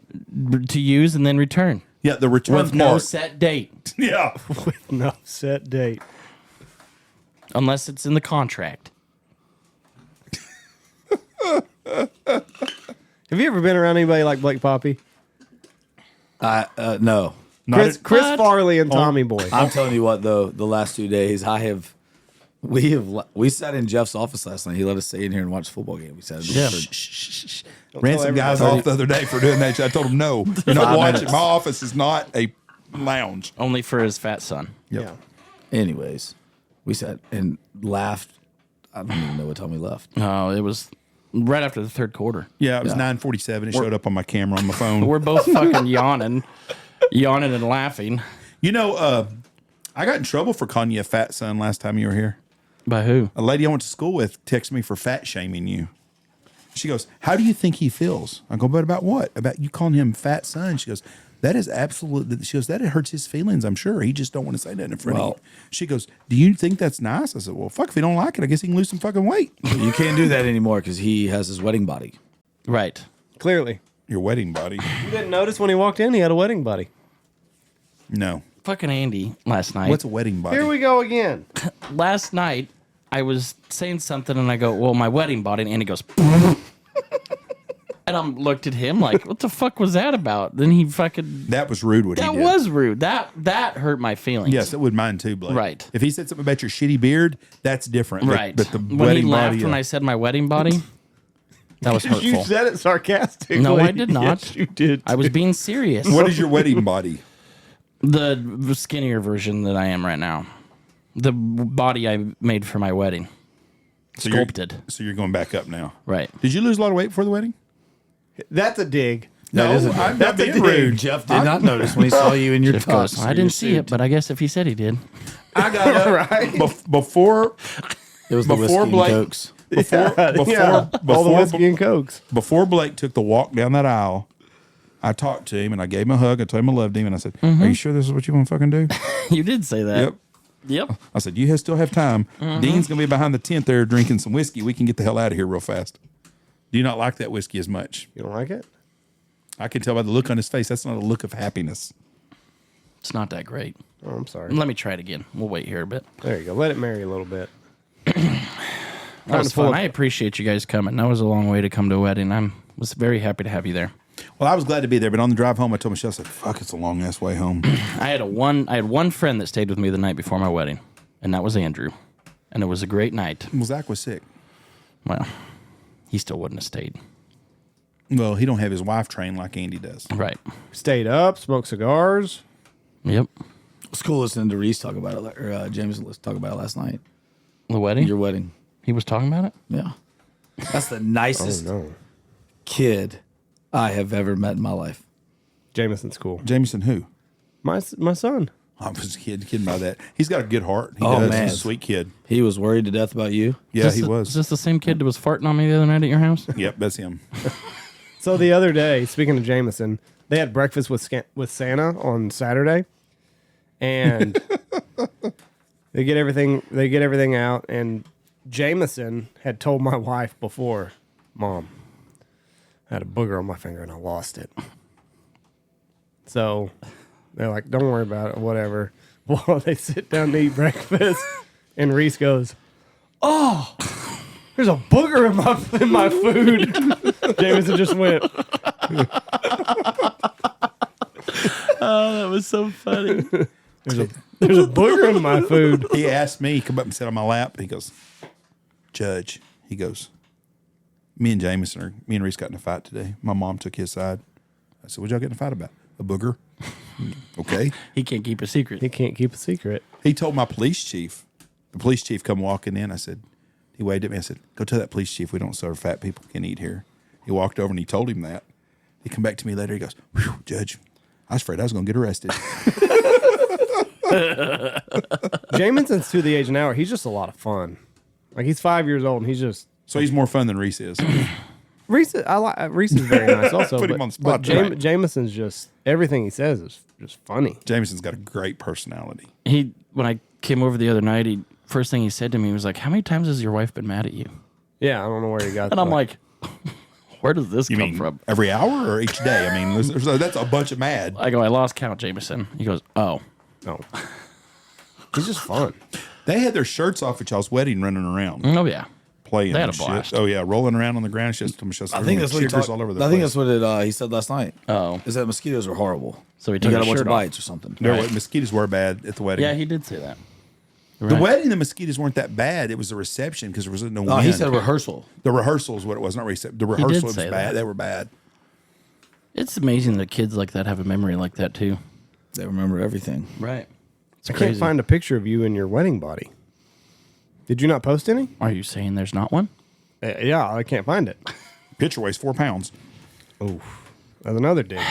S1: To use and then return
S2: Yeah, the return
S1: with no
S2: part.
S1: set date,
S2: Yeah.
S3: No set date.
S1: unless it's in the contract.
S3: Have you ever been around anybody like Blake Poppe?
S4: No.
S3: Chris
S1: What?
S3: Farley and Tommy Boy.
S4: I'm telling you what, though, the last 2 days we sat in Jeff's office last night. He let us stay in here and watch the football game. We sat in
S1: Yeah.
S2: Ran some guys off the other day for doing that. I told them, no, you're not
S4: 5
S2: watching.
S4: minutes.
S2: My office is not a lounge.
S1: Only for his fat son.
S3: Yeah.
S4: Anyways, we sat and laughed. I don't even know what time we left.
S1: No, it was right after the third quarter.
S2: Yeah, it was 9:47. It showed up on my camera on my phone.
S1: We're both fucking yawning and laughing.
S2: You know, I got in trouble for calling you a fat son last time you were here.
S1: By who?
S2: A lady I went to school with texted me for fat shaming you. She goes, "How do you think he feels?" I go, "But about what? About you calling him fat son?" She goes, "That is absolutely." She goes, "That hurts his feelings. I'm sure he just don't want to say that in front of you." She goes, "Do you think that's nice?" I said, "Well, fuck, if he don't like it, I guess he can lose some fucking weight."
S4: You can't do that anymore because he has his wedding body.
S1: Right.
S3: Clearly.
S2: Your wedding body?
S3: You didn't notice when he walked in, he had a wedding buddy.
S2: No.
S1: Fucking Andy last night.
S2: What's a wedding body?
S3: Here we go again.
S1: Last night, I was saying something and I go, well, my wedding body. And Andy goes, and I looked at him like, what the fuck was that about? Then he fucking,
S2: That was rude. What
S1: that
S2: he did.
S1: was rude. That hurt my feelings.
S2: Yes, it would mine too, Blake.
S1: Right.
S2: If he said something about your shitty beard, that's different.
S1: Right.
S2: But the
S1: when
S2: wedding
S1: he laughed
S2: body.
S1: when I said my wedding body, that was
S3: You
S1: hurtful.
S3: said it sarcastically.
S1: No, I did not.
S3: Yes, you did.
S1: I was being serious.
S2: What is your wedding body?
S1: The skinnier version that I am right now. The body I made for my wedding.
S2: So you're-
S1: Sculpted.
S2: So you're going back up now.
S1: Right.
S2: Did you lose a lot of weight before the wedding?
S3: That's a dig.
S2: No,
S4: isn't-
S2: I'm not
S3: that's a
S2: being
S3: dig.
S2: rude.
S4: Jeff did not notice when he saw you in your
S1: Jeff goes,
S4: tux.
S1: I didn't see it, but I guess if he said he did.
S2: I got up
S3: Right?
S2: before
S4: It was the whiskey
S2: before
S4: and
S2: Blake
S4: cokes.
S2: before
S3: Yeah. All the whiskey and cokes.
S2: before Blake took the walk down that aisle. I talked to him and I gave him a hug. I told him I loved him and I said, "Are you sure this is what you want to fucking do?"
S1: You did say that.
S2: Yep.
S1: Yep.
S2: I said, "You still have time. Dean's gonna be behind the tent there drinking some whiskey. We can get the hell out of here real fast." Do you not like that whiskey as much?
S3: You don't like it?
S2: I can tell by the look on his face. That's not a look of happiness.
S1: It's not that great.
S3: Oh, I'm sorry.
S1: Let me try it again. We'll wait here a bit.
S3: There you go. Let it marry a little bit.
S1: That was fun. I appreciate you guys coming. That was a long way to come to a wedding. Was very happy to have you there.
S2: Well, I was glad to be there, but on the drive home, I told Michelle, I said, "Fuck, it's a long ass way home."
S1: I had one friend that stayed with me the night before my wedding, and that was Andrew. And it was a great night.
S2: Well, Zach was sick.
S1: Well, he still wouldn't have stayed.
S2: Well, he don't have his wife trained like Andy does.
S1: Right.
S3: Stayed up, smoked cigars.
S1: Yep.
S4: It's cool listening to Reese talk about it, or James talk about it last night.
S1: The wedding?
S4: Your wedding.
S1: He was talking about it?
S4: Yeah. That's the nicest
S3: No.
S4: kid I have ever met in my life.
S3: Jameson's cool.
S2: Jameson, who?
S3: My son.
S2: I was kidding by that. He's got a good heart. He
S4: Oh,
S2: does.
S4: man.
S2: He's a sweet kid.
S4: He was worried to death about you.
S2: Yeah,
S1: Is
S2: he
S1: this
S2: was.
S1: Is this the same kid that was farting on me the other night at your house?
S2: Yep, that's him.
S3: So the other day, speaking of Jameson, they had breakfast with Santa on Saturday, and they get everything out. And Jameson had told my wife before, "Mom, I had a booger on my finger and I lost it." So they're like, "Don't worry about it, whatever." Well, they sit down to eat breakfast, and Reese goes, "Oh, there's a booger in my food." Jameson just went.
S1: Oh, that was so funny.
S3: There's a booger in my food.
S2: He asked me, he come up and sit on my lap. He goes, "Judge," he goes, me and Reese got in a fight today. My mom took his side. I said, "What'd y'all get in a fight about?" "A booger." Okay.
S1: He can't keep a secret.
S3: He can't keep a secret.
S2: He told my police chief. The police chief come walking in. I said, he waved at me. I said, "Go tell that police chief we don't serve fat people can eat here." He walked over and he told him that. He come back to me later. He goes, "Whew, Judge, I was afraid I was going to get arrested."
S3: Jameson's to the age now where he's just a lot of fun. Like, he's 5 years old and he's just,
S2: So he's more fun than Reese is.
S3: Reese, Reese is very nice also.
S2: Put him
S3: but,
S2: on the spot
S3: but
S2: tonight.
S3: Jameson's just, everything he says is just funny.
S2: Jameson's got a great personality.
S1: When I came over the other night, first thing he said to me was like, "How many times has your wife been mad at you?"
S3: Yeah, I don't know where he got
S1: And
S3: that.
S1: I'm like, "Where does this
S2: You
S1: come
S2: mean
S1: from?"
S2: every hour or each day? I mean, that's a bunch of mad.
S1: I go, "I lost count, Jameson." He goes, "Oh."
S3: no. He's just fun.
S2: They had their shirts off at y'all's wedding running around.
S1: Oh yeah.
S2: Playing
S1: They had
S2: and
S1: a blast.
S2: shit. Oh yeah, rolling around on the ground. It's just
S4: I think that's what he
S2: chiggers
S4: talked.
S2: all over the
S4: I
S2: place.
S4: think that's what he said last night.
S1: Oh.
S4: Is that mosquitoes were horrible.
S1: So he
S4: You
S1: took
S4: got a
S1: his
S4: bunch
S1: shirt
S4: of
S1: off.
S4: bites or something.
S2: Mosquitoes were bad at the wedding.
S1: Yeah, he did say that.
S2: The wedding, the mosquitoes weren't that bad. It was the reception because there was no
S4: No,
S2: wind.
S4: he said rehearsal.
S2: The rehearsal is what it was, not reception. The rehearsal was
S1: say
S2: bad.
S1: that.
S2: They were bad.
S1: It's amazing that kids like that have a memory like that too.
S4: They remember everything.
S1: Right. It's
S3: I
S1: crazy.
S3: can't find a picture of you in your wedding body. Did you not post any?
S1: Are you saying there's not one?
S3: Yeah, I can't find it.
S2: Pitcher weighs 4 pounds.
S3: Oh, that's another dig.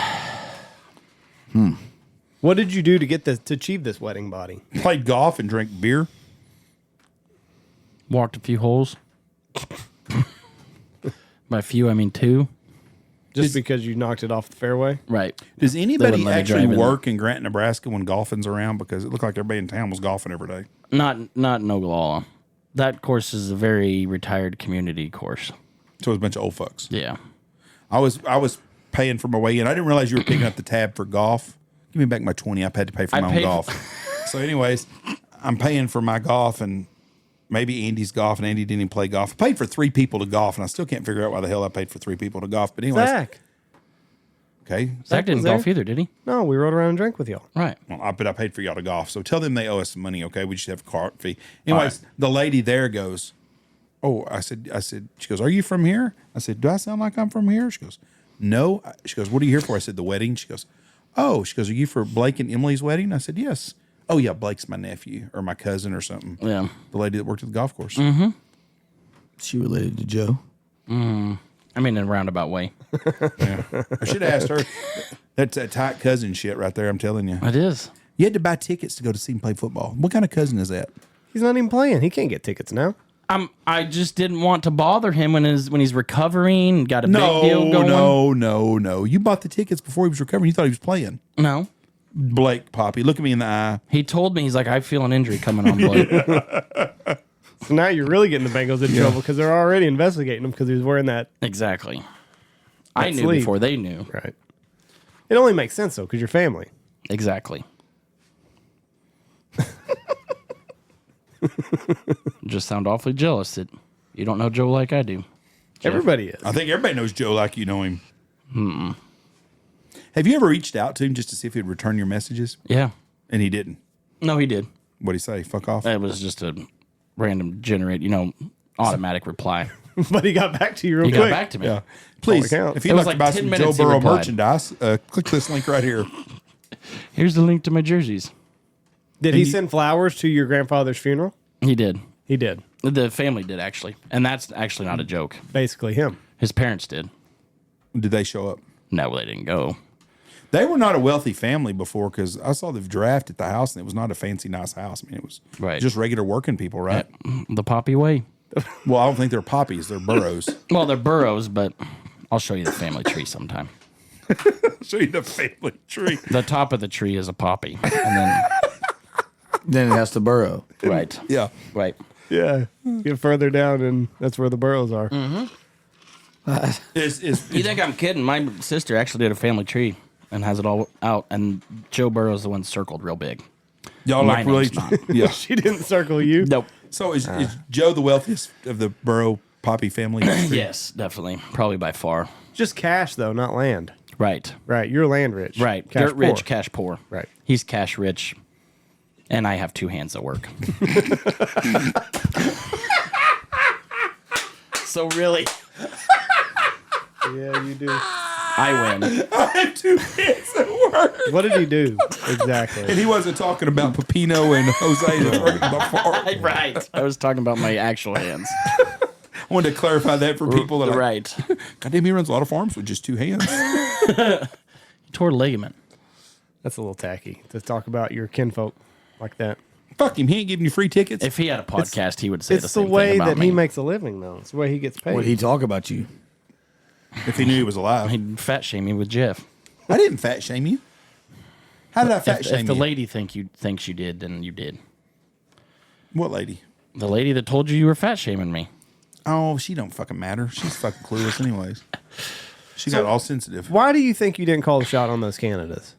S3: What did you do to get this to achieve this wedding body?
S2: Played golf and drank beer.
S1: Walked a few holes. By a few, I mean 2.
S3: Just because you knocked it off the fairway?
S1: Right.
S2: Does anybody
S1: wouldn't let me
S2: actually
S1: drive in
S2: work in Grant, Nebraska when golfing's around? Because it looked like everybody in town was golfing every day.
S1: Not in Ogallala. That course is a very retired community course.
S2: So it was a bunch of old fucks.
S1: Yeah.
S2: I was paying for my way in. I didn't realize you were picking up the tab for golf. Give me back my 20. I had to pay for my own
S1: paid
S2: golf. So anyways, I'm paying for my golf and maybe Andy's golf, and Andy didn't even play golf. I paid for 3 people to golf, and I still can't figure out why the hell I paid for 3 people to golf. But anyways,
S3: Zach.
S2: okay.
S1: Zach didn't
S3: was there?
S1: golf either, did he?
S3: No, we rode around and drank with y'all.
S1: Right.
S2: Well, but I paid for y'all to golf. So tell them they owe us some money, okay? We just have a cart fee. Anyways, the lady there goes, "Oh," I said, she goes, "Are you from here?" I said, "Do I sound like I'm from here?" She goes, "No." She goes, "What are you here for?" I said, "The wedding." She goes, "Oh," she goes, "Are you for Blake and Emily's wedding?" I said, "Yes." "Oh yeah, Blake's my nephew or my cousin or something."
S1: Yeah.
S2: The lady that worked at the golf course.
S1: Mm-hmm.
S4: She related to Joe.
S1: I mean, in a roundabout way.
S2: I should have asked her. That's that tight cousin shit right there, I'm telling you.
S1: It is.
S2: You had to buy tickets to go to see him play football. What kind of cousin is that?
S3: He's not even playing. He can't get tickets now.
S1: I just didn't want to bother him when he's recovering. Got a big deal going.
S2: No. You bought the tickets before he was recovering. You thought he was playing.
S1: No.
S2: Blake, Poppy, look at me in the eye.
S1: He told me, he's like, I feel an injury coming on, Blake.
S3: So now you're really getting the Bengals in trouble because they're already investigating him because he was wearing that.
S1: Exactly. I knew
S3: sleeve.
S1: before they knew.
S3: Right. It only makes sense, though, because you're family.
S1: Exactly. Just sound awfully jealous that you don't know Joe like I do.
S3: Everybody is.
S2: I think everybody knows Joe like you know him. Have you ever reached out to him just to see if he'd return your messages?
S1: Yeah.
S2: And he didn't.
S1: No, he did.
S2: What'd he say? Fuck off?
S1: It was just a random automatic reply.
S3: But he got back to you real
S1: He
S3: quick.
S1: got back to me.
S2: Yeah. Please,
S3: counts.
S2: if
S1: It
S2: you'd
S1: was
S2: like to
S1: like
S2: buy
S1: 10
S2: some Joe
S1: minutes he
S2: Burrow
S1: replied.
S2: merchandise, click this link right here.
S1: Here's the link to my jerseys.
S3: Did he send flowers to your grandfather's funeral?
S1: He did.
S3: He did.
S1: The family did, actually. And that's actually not a joke.
S3: Basically him.
S1: His parents did.
S2: Did they show up?
S1: No, they didn't go.
S2: They were not a wealthy family before because I saw the draft at the house and it was not a fancy, nice house. I mean, it was
S1: Right.
S2: just regular working people, right?
S1: The Poppe way.
S2: Well, I don't think they're poppies; they're burrows.
S1: Well, they're burrows, but I'll show you the family tree sometime.
S2: Show you the family tree.
S1: The top of the tree is a poppy. And
S4: Then it has to burrow.
S1: then, right.
S2: Yeah.
S1: Right.
S3: Yeah. Get further down, and that's where the burrows are.
S2: Is
S1: You think I'm kidding? My sister actually did a family tree and has it all out, and Joe Burrow's the one circled real big.
S2: y'all
S1: My
S2: like really?
S1: name's not.
S2: Yeah.
S3: She didn't circle you.
S1: Nope.
S2: So is Joe the wealthiest of the Burrow Poppy family?
S1: Yes, definitely. Probably by far.
S3: Just cash, though, not land.
S1: Right.
S3: Right. You're land rich.
S1: Right.
S3: Cash
S1: Dirt rich,
S3: poor.
S1: cash poor.
S3: Right.
S1: He's cash rich, and I have 2 hands that work. So really,
S3: Yeah, you do.
S1: I win.
S2: I have 2 hands at work.
S3: What did he do exactly?
S2: And he wasn't talking about Pepino and Jose. He was talking about farm.
S1: Right. I was talking about my actual hands.
S2: I wanted to clarify that for people that are
S1: Right.
S2: goddamn, he runs a lot of farms with just 2 hands.
S1: He tore a ligament.
S3: That's a little tacky to talk about your kinfolk like that.
S2: Fuck him. He ain't giving you free tickets.
S1: If he had a podcast, he would say the
S3: It's the
S1: same
S3: way
S1: thing about
S3: that
S1: me.
S3: he makes a living, though. It's the way he gets paid.
S4: Would he talk about you?
S2: if he knew he was alive.
S1: He'd fat shame me with Jeff.
S2: I didn't fat shame you. How did I fat shame
S1: If the
S2: you?
S1: lady thinks you did, then you did.
S2: What lady?
S1: The lady that told you were fat shaming me.
S2: Oh, she don't fucking matter. She's fucking clueless anyways. She got all sensitive.
S3: Why do you think you didn't call the shot on those Canadas?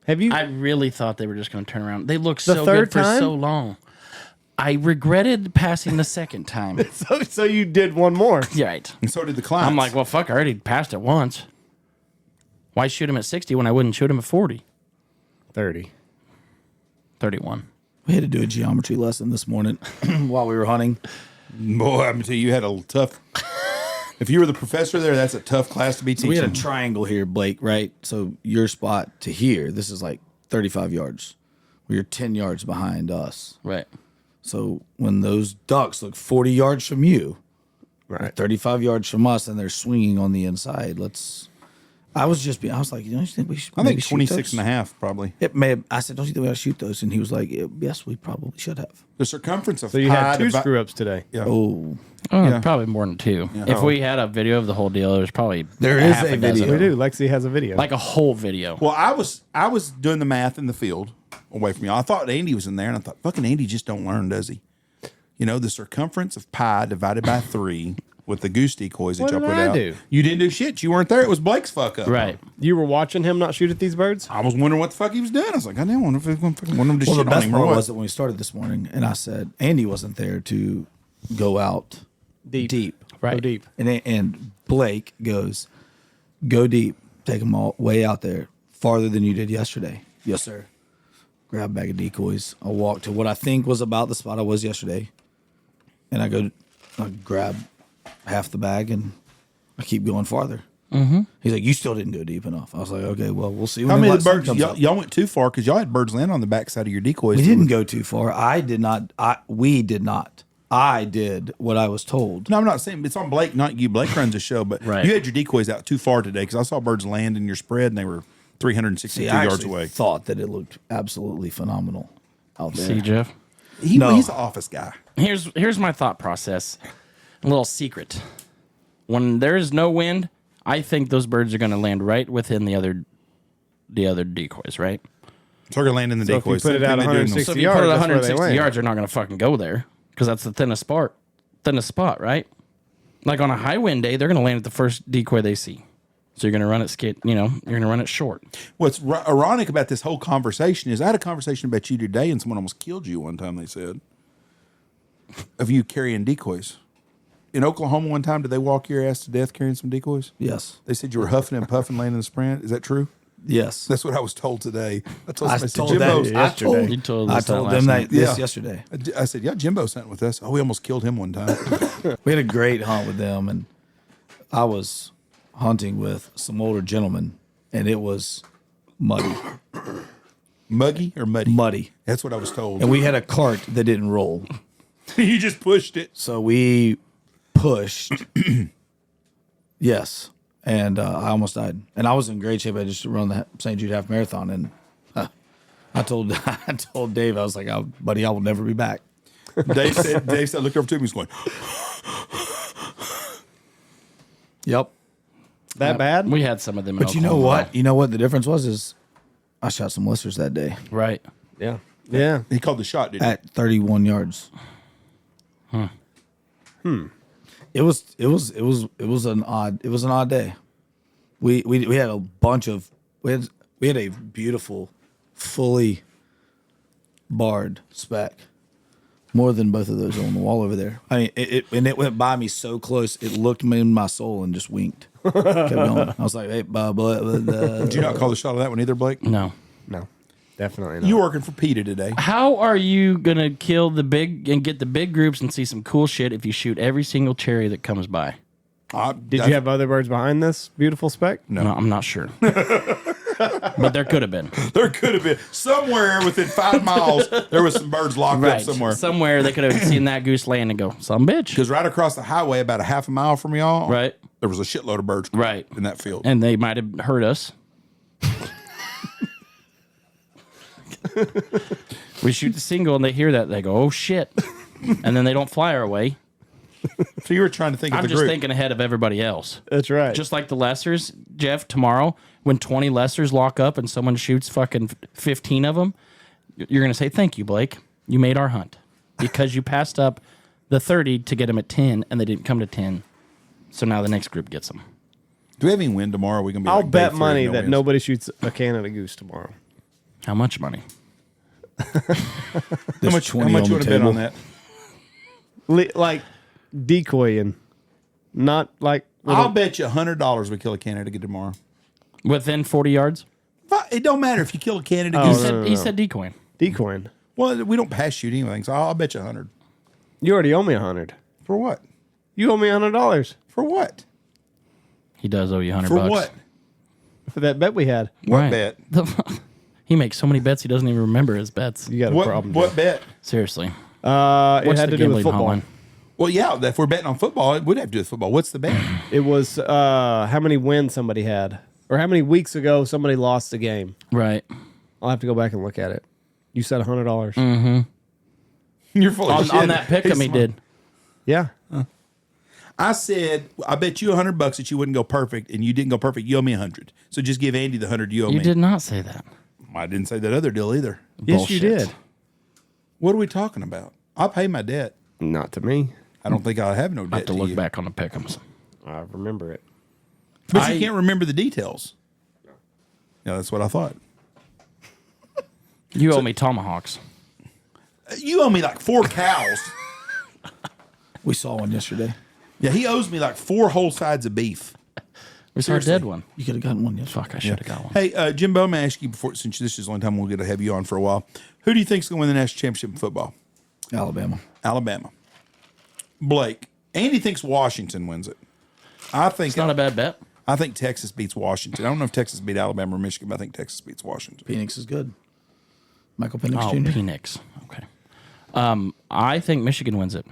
S3: Have you?
S1: I really thought they were just going to turn around. They looked
S3: The
S1: so
S3: third
S1: good for
S3: time?
S1: so long. I regretted passing the second time.
S3: so you did one more.
S1: Yeah, right.
S2: And so did the clients.
S1: I'm like, well, fuck, I already passed it once. Why shoot him at 60 when I wouldn't shoot him at 40?
S3: 30.
S1: 31.
S4: We had to do a geometry lesson this morning while we were hunting.
S2: boy, I'm tell you had a tough. If you were the professor there, that's a tough class to be teaching.
S4: We had a triangle here, Blake, right? So your spot to here, this is like 35 yards. You're 10 yards behind us.
S1: Right.
S4: So when those ducks look 40 yards from you,
S3: Right.
S4: 35 yards from us, and they're swinging on the inside, I was like, don't you think we should?
S2: I
S4: maybe
S2: think
S4: shoot
S2: 26
S4: those?
S2: and a half probably.
S4: I said, don't you think we ought to shoot those? And he was like, yes, we probably should have.
S2: The circumference of
S3: So you
S2: pi
S3: had two
S2: divi-
S3: screw ups today.
S2: Yeah.
S4: Oh,
S1: Oh, probably more than two. If we had a video of the whole deal, there's probably
S4: There is
S1: half
S4: a
S1: dozen.
S4: video.
S3: We do. Lexi has a video.
S1: Like a whole video.
S2: Well, I was doing the math in the field away from y'all. I thought Andy was in there, and I thought, fucking Andy just don't learn, does he? You know, the circumference of pi divided by 3 with the goose decoys that
S3: What
S2: y'all
S3: did
S2: put
S3: I
S2: out.
S3: do?
S2: You didn't do shit. You weren't there. It was Blake's fuck up.
S1: Right.
S3: You were watching him not shoot at these birds?
S2: I was wondering what the fuck he was doing. I was like, I didn't want him to shit
S4: well, the
S2: on
S4: best
S2: him or
S4: part
S2: what.
S4: was that when we started this morning, and I said Andy wasn't there to go out deep.
S1: Right.
S3: Go deep.
S4: And Blake goes, go deep, take them all way out there, farther than you did yesterday. Yes, sir. Grab a bag of decoys. I walk to what I think was about the spot I was yesterday, and I grab half the bag, and I keep going farther. Mm-hmm. He's like, you still didn't go deep enough. I was like, okay, well, we'll see. When
S2: How
S4: the
S2: many
S4: light sun
S2: birds?
S4: comes
S2: Y'all,
S4: up.
S2: y'all went too far because y'all had birds land on the backside of your decoys.
S4: We didn't go too far. I did not. We did not. I did what I was told.
S2: No, I'm not saying it's on Blake, not you. Blake runs the show, but
S1: Right.
S2: you had your decoys out too far today because I saw birds land in your spread and they were 362
S4: See, I
S2: yards
S4: actually
S2: away.
S4: thought that it looked absolutely phenomenal out there.
S1: See, Jeff?
S4: No.
S2: He's an office guy.
S1: Here's my thought process. A little secret. When there's no wind, I think those birds are going to land right within the other decoys, right?
S2: So they're landing the
S3: So if you
S2: decoys.
S3: put it
S2: Same
S3: out
S2: thing they do in the-
S3: 160
S1: So if you
S3: yards,
S1: put it
S3: that's where they
S1: 160
S3: land.
S1: yards, they're not going to fucking go there because that's the thinnest spot, right? Like on a high wind day, they're going to land at the first decoy they see. So you're going to run it you're going to run it short.
S2: What's ironic about this whole conversation is I had a conversation about you today, and someone almost killed you one time. They said of you carrying decoys in Oklahoma. One time, did they walk your ass to death carrying some decoys?
S4: Yes.
S2: They said you were huffing and puffing, landing the sprint. Is that true?
S4: Yes.
S2: That's what I was told today. I told
S4: I
S2: somebody,
S4: told
S2: Jimbo,
S4: that
S3: yesterday.
S1: You told
S4: I
S1: us that
S4: told
S1: last
S4: them
S1: night.
S4: that this
S2: Yeah.
S4: yesterday.
S2: I said, yeah, Jimbo sent with us. Oh, we almost killed him one time.
S4: We had a great hunt with them, and I was hunting with some older gentlemen, and it was muddy.
S2: Muggy or muddy?
S4: Muddy.
S2: That's what I was told.
S4: And we had a cart that didn't roll.
S2: You just pushed it.
S4: So we pushed. Yes. And I almost died. And I was in great shape. I just run the St. Jude half marathon. And I told Dave, I was like, buddy, I will never be back.
S2: Dave said, looked over to him. He was going,
S4: Yep.
S3: That bad?
S1: We had some of them.
S4: But you know what? You know what the difference was is I shot some listers that day
S1: Right.
S3: Yeah. Yeah.
S2: he called the shot, didn't he?
S4: at 31 yards. It was an odd day. We had a bunch of we had a beautiful, fully barred speck. More than both of those on the wall over there. I mean, it went by me so close, it looked me in my soul and just winked. Kept going. I was like, hey,
S2: Did you not call the shot on that one either, Blake?
S1: No.
S3: No. Definitely not.
S2: You working for PETA today.
S1: How are you going to kill the big and get the big groups and see some cool shit if you shoot every single cherry that comes by?
S3: Did you have other birds behind this beautiful speck?
S1: No, I'm not sure. But there could have been.
S2: There could have been somewhere within 5 miles. There was some birds locked up somewhere.
S1: Somewhere they could have seen that goose land and go, some bitch.
S2: Because right across the highway, about a half a mile from y'all,
S1: Right.
S2: there was a shitload of birds,
S1: Right.
S2: in that field.
S1: And they might have heard us. We shoot the single and they hear that. They go, oh shit. And then they don't fly our way.
S2: So you were trying to think of
S1: I'm
S2: the
S1: just
S2: group.
S1: thinking ahead of everybody else.
S3: That's right.
S1: Just like the Lessers, Jeff, tomorrow, when 20 Lessers lock up and someone shoots fucking 15 of them, you're going to say, thank you, Blake. You made our hunt. Because you passed up the 30 to get them at 10, and they didn't come to 10. So now the next group gets them.
S2: Do we have any win tomorrow? We gonna be
S3: I'll
S2: like
S3: bet
S2: day 3
S3: money
S2: no
S3: that
S2: wins?
S3: nobody shoots a Canada goose tomorrow.
S1: How much money?
S2: How much
S4: 20
S2: you
S4: on the
S2: want to bet
S4: table.
S2: on that?
S3: Like decoying, not like
S2: I'll bet you $100 we kill a Canada goose tomorrow.
S1: Within 40 yards?
S2: It don't matter if you kill a Canada
S3: Oh,
S2: goose.
S1: He said decoying.
S3: decoying.
S2: Well, we don't pass shoot anything, so I'll bet you 100.
S3: You already owe me 100.
S2: For what?
S3: You owe me $100
S2: For what?
S1: He does owe you 100
S2: For
S1: bucks.
S2: what?
S3: for that bet we had.
S2: What
S1: Right.
S2: bet?
S1: He makes so many bets he doesn't even remember his bets.
S3: You got a problem.
S2: What bet?
S1: Seriously.
S3: It
S1: What's
S3: had
S1: the
S3: to do with
S1: gambling
S3: football.
S1: hotline?
S2: Well, yeah, if we're betting on football, it would have to do with football. What's the bet?
S3: It was how many wins somebody had, or how many weeks ago somebody lost a game.
S1: Right.
S3: I'll have to go back and look at it. You said $100.
S2: You're full of shit.
S1: On that pick 'em he
S2: He's-
S1: did.
S3: Yeah.
S2: I said, I bet you $100 that you wouldn't go perfect, and you didn't go perfect. You owe me 100. So just give Andy the 100 you owe
S1: You
S2: me.
S1: did not say that.
S2: I didn't say that other deal either.
S3: Yes, you
S1: Bullshit.
S3: did.
S2: What are we talking about? I'll pay my debt.
S3: Not to me.
S2: I don't think I have no debt
S1: I have to look
S2: you.
S1: back on the pick'ems.
S3: I remember it.
S2: But you can't remember the details. Yeah, that's what I thought.
S1: You owe me tomahawks.
S2: You owe me like 4 cows.
S4: We saw one yesterday.
S2: Yeah, he owes me like 4 whole sides of beef.
S1: We saw a
S2: Seriously.
S1: dead one.
S4: You could have gotten one yesterday.
S1: Fuck, I should have got one.
S2: Hey, Jimbo, I'm going to ask you before, since this is the only time we'll get to have you on for a while. Who do you think's going to win the national championship in football?
S4: Alabama.
S2: Alabama. Blake. Andy thinks Washington wins it. I think
S1: It's not a bad bet.
S2: I think Texas beats Washington. I don't know if Texas beat Alabama or Michigan, but I think Texas beats Washington.
S4: Phoenix is good. Michael Penix
S1: Oh,
S4: Jr.
S1: Penix. Okay. I think Michigan wins it.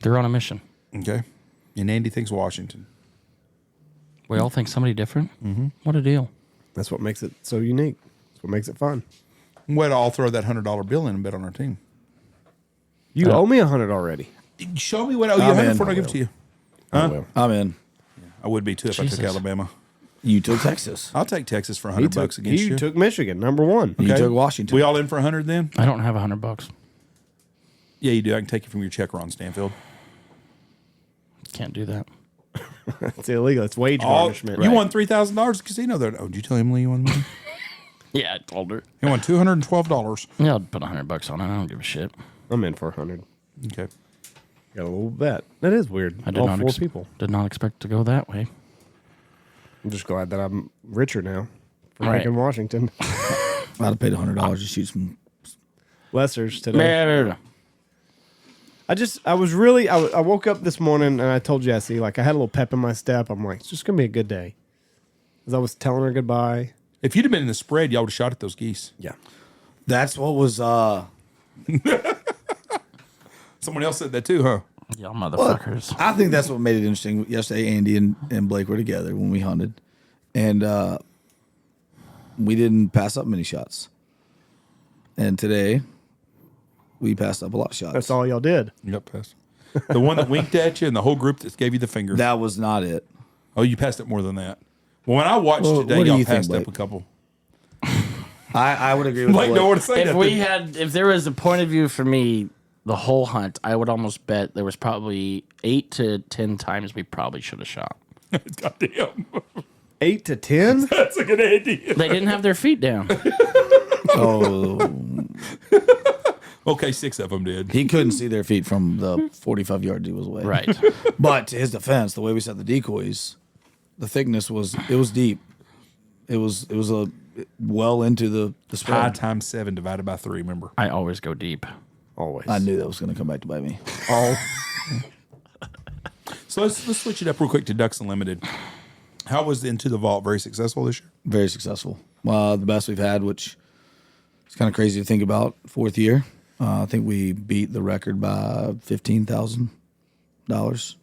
S1: They're on a mission.
S2: Okay. And Andy thinks Washington.
S1: We all think somebody different. Mm-hmm. What a deal.
S3: That's what makes it so unique. That's what makes it fun.
S2: Well, I'll throw that $100 bill in and bet on our team.
S3: You owe me 100 already.
S2: Show me what I owe you
S4: I'm
S2: 100
S4: in.
S2: before I give it to you.
S3: I will.
S4: I'm in.
S2: I would be too if I
S1: Jesus.
S2: took Alabama.
S4: You took Texas.
S2: I'll take Texas for
S3: He
S2: $100 against you.
S3: you took Michigan, number one.
S4: You
S2: Okay.
S4: took Washington.
S2: We all in for 100 then?
S1: I don't have $100.
S2: Yeah, you do. I can take you from your check on Stanfield.
S1: Can't do that.
S3: It's illegal. It's wage
S2: Oh,
S3: garnishment.
S2: you won $3,000 at the casino there. Oh, did you tell Emily you won money?
S1: Yeah, I told her.
S2: You won $212.
S1: Yeah, I'll put $100 on it. I don't give a shit.
S3: I'm in for 100.
S2: Okay.
S3: Got a little bet. That is weird.
S1: I did
S3: All
S1: not
S3: 4 people.
S1: Did not expect to go that way.
S3: I'm just glad that I'm richer now for
S1: Right.
S3: making Washington.
S4: I'd have paid $100 to shoot some.
S3: Lessers today. I woke up this morning and I told Jesse, like, I had a little pep in my step. I'm like, it's just going to be a good day. As I was telling her goodbye.
S2: If you'd have been in the spread, y'all would have shot at those geese.
S3: Yeah.
S4: That's what was.
S2: Someone else said that too, huh?
S1: Y'all motherfuckers.
S4: I think that's what made it interesting. Yesterday, Andy and Blake were together when we hunted, and we didn't pass up many shots. And today, we passed up a lot of shots.
S3: That's all y'all did.
S2: Yep, passed. The one that winked at you and the whole group that gave you the finger.
S4: That was not it.
S2: Oh, you passed it more than that. Well, when I watched
S4: Well,
S2: today,
S4: what do
S2: y'all
S4: you think,
S2: passed up
S4: Blake?
S2: a couple.
S4: I would agree with
S2: Blake,
S4: Blake.
S2: know what to say.
S1: If there was a point of view for me, the whole hunt, I would almost bet there was probably 8 to 10 times we probably should have shot.
S2: Goddamn.
S3: 8 to 10?
S2: That's a good idea.
S1: They didn't have their feet down.
S4: Oh,
S2: Okay, 6 of them did.
S4: he couldn't see their feet from the 45 yards he was away.
S1: Right.
S4: But to his defense, the way we set the decoys, the thickness was deep. It was a well into the
S2: High
S4: spread.
S2: times 7 divided by 3, remember?
S1: I always go deep.
S3: Always.
S4: I knew that was going to come back to bite me.
S2: So let's switch it up real quick to Ducks Unlimited. How was the Into the Vault? Very successful this year?
S4: Very successful. The best we've had, which is kind of crazy to think about. 4th year. I think we beat the record by $15,000.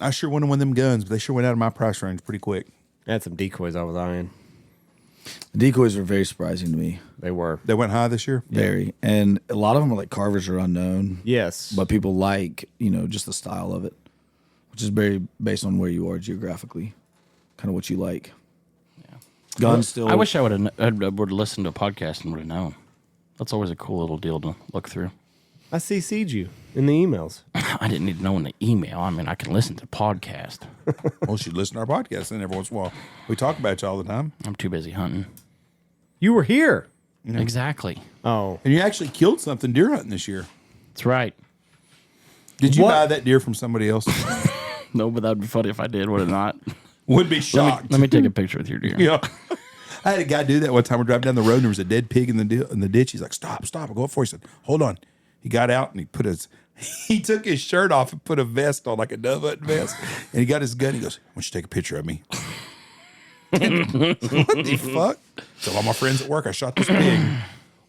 S2: I sure wanted one of them guns, but they sure went out of my price range pretty quick.
S3: I had some decoys I was eyeing.
S4: The decoys were very surprising to me.
S3: They were.
S2: They went high this year?
S4: Very. And a lot of them are like carvers are unknown.
S3: Yes.
S4: But people like, just the style of it. which is very based on where you are geographically, kind of what you like. Yeah. Guns still.
S1: I wish I would have listened to a podcast and would have known. That's always a cool little deal to look through.
S3: I CC'd you in the emails.
S1: I didn't need to know in the email. I mean, I can listen to podcast.
S2: Well, you listen to our podcast, and every once in a while we talk about you all the time.
S1: I'm too busy hunting.
S3: You were here.
S1: Exactly.
S3: Oh.
S2: And you actually killed something deer hunting this year.
S1: That's right.
S2: Did you
S3: What?
S2: buy that deer from somebody else?
S1: No, but that would be funny if I did, would it not?
S2: Would be shocked.
S1: Let me take a picture with your deer.
S2: Yeah. I had a guy do that one time. We're driving down the road and there was a dead pig in the ditch. He's like, stop, I'll go up for you. He said, hold on. He got out and he took his shirt off and put a vest on, like a dove hunting vest. And he got his gun. He goes, I want you to take a picture of me. What the fuck? So all my friends at work, I shot this pig.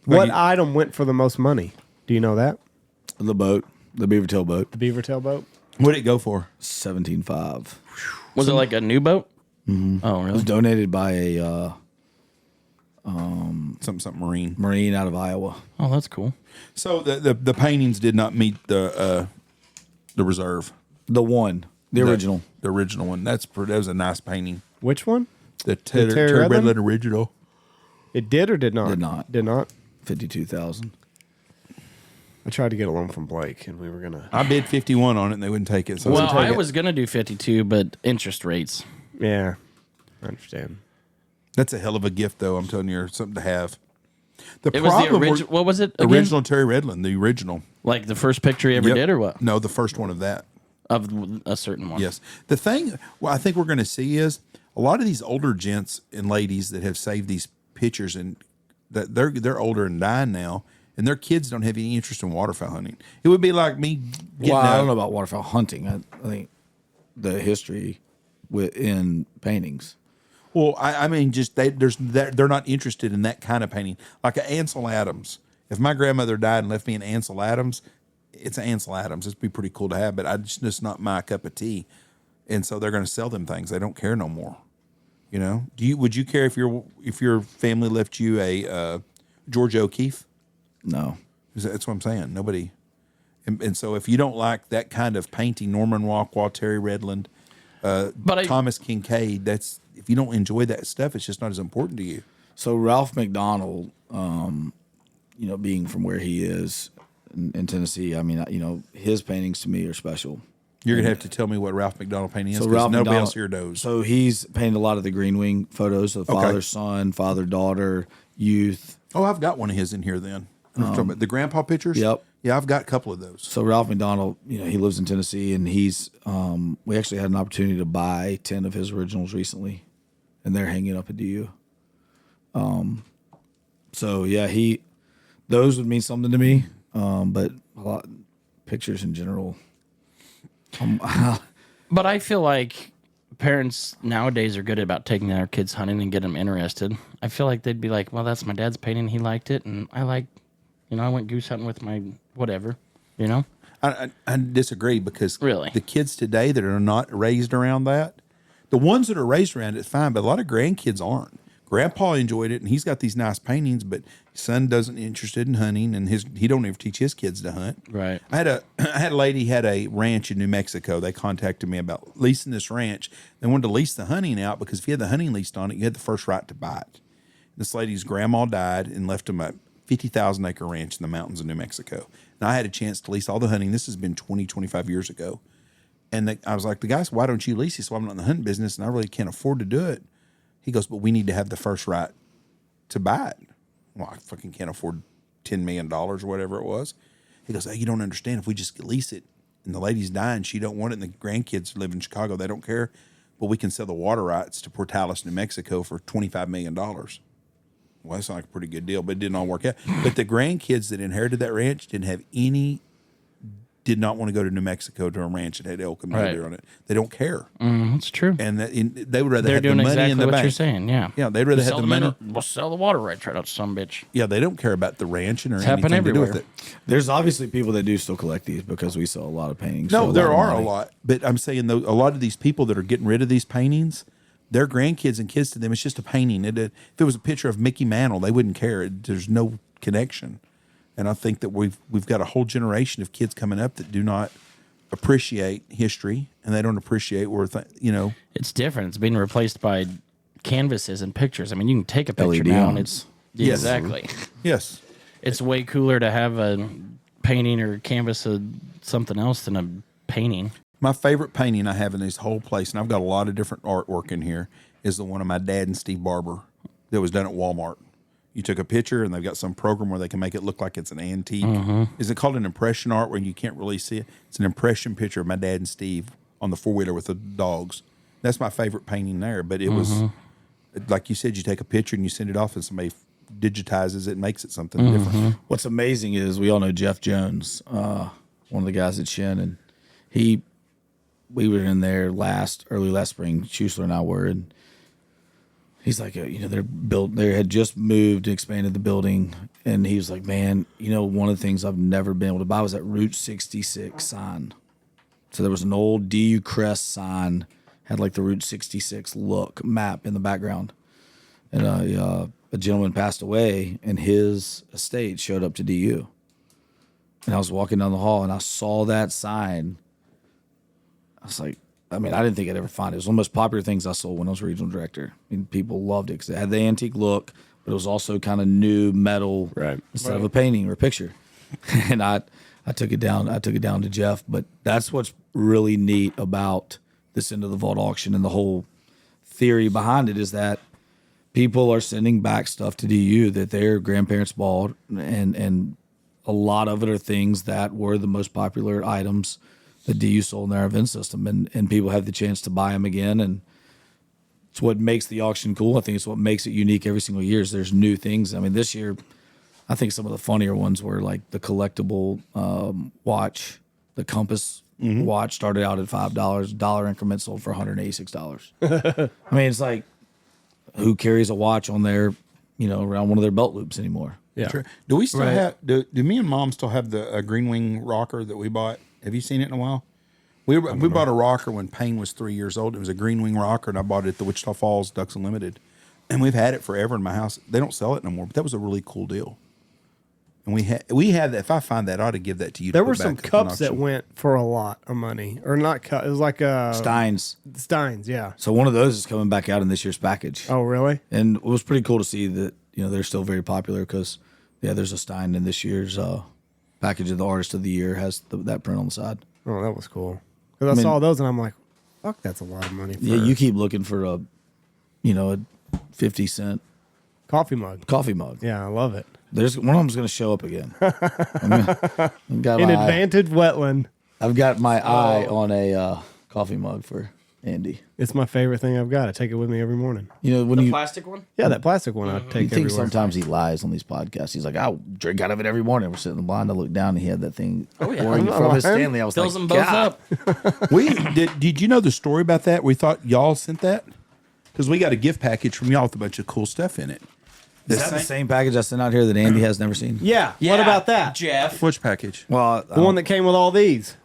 S3: What item went for the most money? Do you know that?
S4: The boat, the beaver tail boat,
S3: The beaver tail boat?
S2: What did it go for?
S4: 17.5.
S1: Was it like a new boat? Mm-hmm. Oh,
S4: It
S1: really?
S4: was donated by a
S2: Something marine.
S4: Marine out of Iowa.
S1: Oh, that's cool.
S2: So the paintings did not meet the reserve.
S4: The original.
S2: The original one. That was a nice painting.
S3: Which one?
S2: The
S3: Terry
S2: Terry
S3: Redland?
S2: Redland original.
S3: It did or did not?
S4: Did not.
S3: Did not?
S4: 52,000.
S3: I tried to get a loan from Blake, and we were gonna.
S2: I bid 51 on it, and they wouldn't take it. So
S1: Well,
S2: I
S1: I was going to do 52, but interest rates.
S3: Yeah, I understand.
S2: That's a hell of a gift, though. I'm telling you, something to have. The
S1: It was the
S2: problem
S1: original. What was it? Again?
S2: original Terry Redland, the original.
S1: Like the first picture he ever
S2: Yep.
S1: did, or what?
S2: No, the first one of that.
S1: Of a certain one.
S2: Yes. The thing, I think we're going to see is a lot of these older gents and ladies that have saved these pictures, and that they're older and dying now, and their kids don't have any interest in waterfowl hunting. It would be like me getting
S4: I
S2: out.
S4: don't know about waterfowl hunting. I think the history in paintings.
S2: Well, I mean, just they're not interested in that kind of painting. Like an Ansel Adams. If my grandmother died and left me an Ansel Adams, it's an Ansel Adams. It'd be pretty cool to have, but it's not my cup of tea. And so they're going to sell them things. They don't care no more. You know? Would you care if your family left you a George O'Keeffe?
S4: No.
S2: That's what I'm saying. Nobody. And so if you don't like that kind of painting, Norman Rockwell, Terry Redland, Thomas Kincaid, if you don't enjoy that stuff, it's just not as important to you.
S4: So Ralph McDonald, being from where he is in Tennessee, I mean, his paintings to me are special.
S2: You're going to have to tell me what Ralph McDonald painting is,
S4: So
S2: because
S4: Ralph
S2: nobody
S4: McDonald,
S2: else here knows.
S4: So he's painted a lot of the green wing photos of father, son, father, daughter, youth.
S2: Oh, I've got one of his in here then. You're talking about the grandpa pictures?
S4: Yep.
S2: Yeah, I've got a couple of those.
S4: So Ralph McDonald, he lives in Tennessee, and he's we actually had an opportunity to buy 10 of his originals recently, and they're hanging up at DU. So yeah, those would mean something to me, but a lot pictures in general.
S1: But I feel like parents nowadays are good about taking their kids hunting and getting them interested. I feel like they'd be like, well, that's my dad's painting. He liked it. And I went goose hunting with my whatever,
S2: I disagree, because
S1: Really?
S2: the kids today that are not raised around that, the ones that are raised around it's fine, but a lot of grandkids aren't. Grandpa enjoyed it, and he's got these nice paintings, but his son doesn't interested in hunting, and he don't ever teach his kids to hunt.
S1: Right.
S2: I had a lady had a ranch in New Mexico. They contacted me about leasing this ranch. They wanted to lease the hunting out, because if you had the hunting leased on it, you had the first right to buy it. This lady's grandma died and left them a 50,000 acre ranch in the mountains of New Mexico. And I had a chance to lease all the hunting. This has been 20, 25 years ago. And I was like, the guys, why don't you lease this? Well, I'm not in the hunting business, and I really can't afford to do it. He goes, but we need to have the first right to buy it. Well, I fucking can't afford $10 million or whatever it was. He goes, hey, you don't understand. If we just lease it and the lady's dying, she don't want it, and the grandkids live in Chicago, they don't care. But we can sell the water rights to Portales, New Mexico for $25 million. Well, that sounds like a pretty good deal, but it didn't all work out. But the grandkids that inherited that ranch did not want to go to New Mexico to a ranch that had elk and mule deer on it. They don't care.
S1: That's true.
S2: And they would rather
S1: They're
S2: have the
S1: doing
S2: money
S1: exactly
S2: in the
S1: what
S2: bank.
S1: you're saying, yeah.
S2: Yeah, they'd rather have
S1: Sell
S2: the money.
S1: We'll sell the water right out to some bitch.
S2: Yeah, they don't care about the ranching or
S1: happening
S2: anything to do with
S1: everywhere.
S2: it.
S4: There's obviously people that do still collect these, because we sell a lot of paintings.
S2: No,
S4: for
S2: there
S4: lot of
S2: are a
S4: money.
S2: lot. But I'm saying, though, a lot of these people that are getting rid of these paintings, their grandkids and kids to them, it's just a painting. If it was a picture of Mickey Mantle, they wouldn't care. There's no connection. And I think that we've got a whole generation of kids coming up that do not appreciate history and they don't appreciate where,
S1: It's different. It's being replaced by canvases and pictures. I mean, you can take a picture
S4: LED
S1: now, and
S4: ones.
S1: it's exactly.
S2: Yes.
S1: It's way cooler to have a painting or canvas of something else than a painting.
S2: My favorite painting I have in this whole place, and I've got a lot of different artwork in here, is the one of my dad and Steve Barber that was done at Walmart. You took a picture, and they've got some program where they can make it look like it's an antique. Is it called an impression art where you can't really see it? It's an impression picture of my dad and Steve on the four-wheeler with the dogs. That's my favorite painting there. But it was, like you said, you take a picture and you send it off, and somebody digitizes it and makes it something different.
S4: What's amazing is we all know Jeff Jones, one of the guys at Shin, and we were in there early last spring. Schuessler and I were, and he's like, they had just moved and expanded the building, and he was like, man, one of the things I've never been able to buy was that Route 66 sign. So there was an old DU Crest sign, had like the Route 66 look map in the background, and a gentleman passed away, and his estate showed up to DU, and I was walking down the hall, and I saw that sign. I was like, I didn't think I'd ever find it. It was one of the most popular things I sold when I was regional director. People loved it because it had the antique look, but it was also kind of new metal instead of a painting or a picture. And I took it down. I took it down to Jeff. But that's what's really neat about this end of the vault auction, and the whole theory behind it is that people are sending back stuff to DU that their grandparents bought, and a lot of it are things that were the most popular items that DU sold in their event system, and people have the chance to buy them again, and it's what makes the auction cool. I think it's what makes it unique every single year is there's new things. This year, I think some of the funnier ones were like the collectible watch, the Compass watch started out at $5, dollar increment sold for $186. It's like, who carries a watch on their, around one of their belt loops anymore?
S3: Yeah.
S2: True. Do we still have? Do me and Mom still have the Green Wing rocker that we bought? Have you seen it in a while? We bought a rocker when Payne was 3 years old. It was a Green Wing rocker, and I bought it at the Wichita Falls Ducks Unlimited, and we've had it forever in my house. They don't sell it no more, but that was a really cool deal. And we had that. If I find that, I ought to give that to you.
S3: There were some cups that went for a lot of money, or not cup. It was like
S4: Steins.
S3: Steins, yeah.
S4: So one of those is coming back out in this year's package.
S3: Oh, really?
S4: And it was pretty cool to see that they're still very popular because there's a Stein in this year's package of the Artist of the Year has that print on the side.
S3: Oh, that was cool. Because I saw those and I'm like, fuck, that's a lot of money.
S4: Yeah, you keep looking for a 50-cent
S3: coffee mug. Yeah, I love it.
S4: There's one of them's going to show up again.
S3: In Advantage Wetland.
S4: I've got my eye on a coffee mug for Andy.
S3: It's my favorite thing I've got. I take it with me every morning.
S4: When you
S1: Plastic one?
S3: Yeah, that plastic one I take
S4: think
S3: everywhere.
S4: sometimes he lies on these podcasts. He's like, I'll drink out of it every morning. We're sitting in the blind. I look down and he had that thing pouring from his Stanley. I was
S1: Fills
S4: like,
S1: them both
S4: God.
S1: up.
S2: Did you know the story about that? We thought y'all sent that because we got a gift package from y'all with a bunch of cool stuff in it.
S4: Is that the same package I sent out here that Andy has never seen?
S3: Yeah. What about that?
S1: Jeff?
S2: Which package?
S4: Well,
S3: The one that came with all these.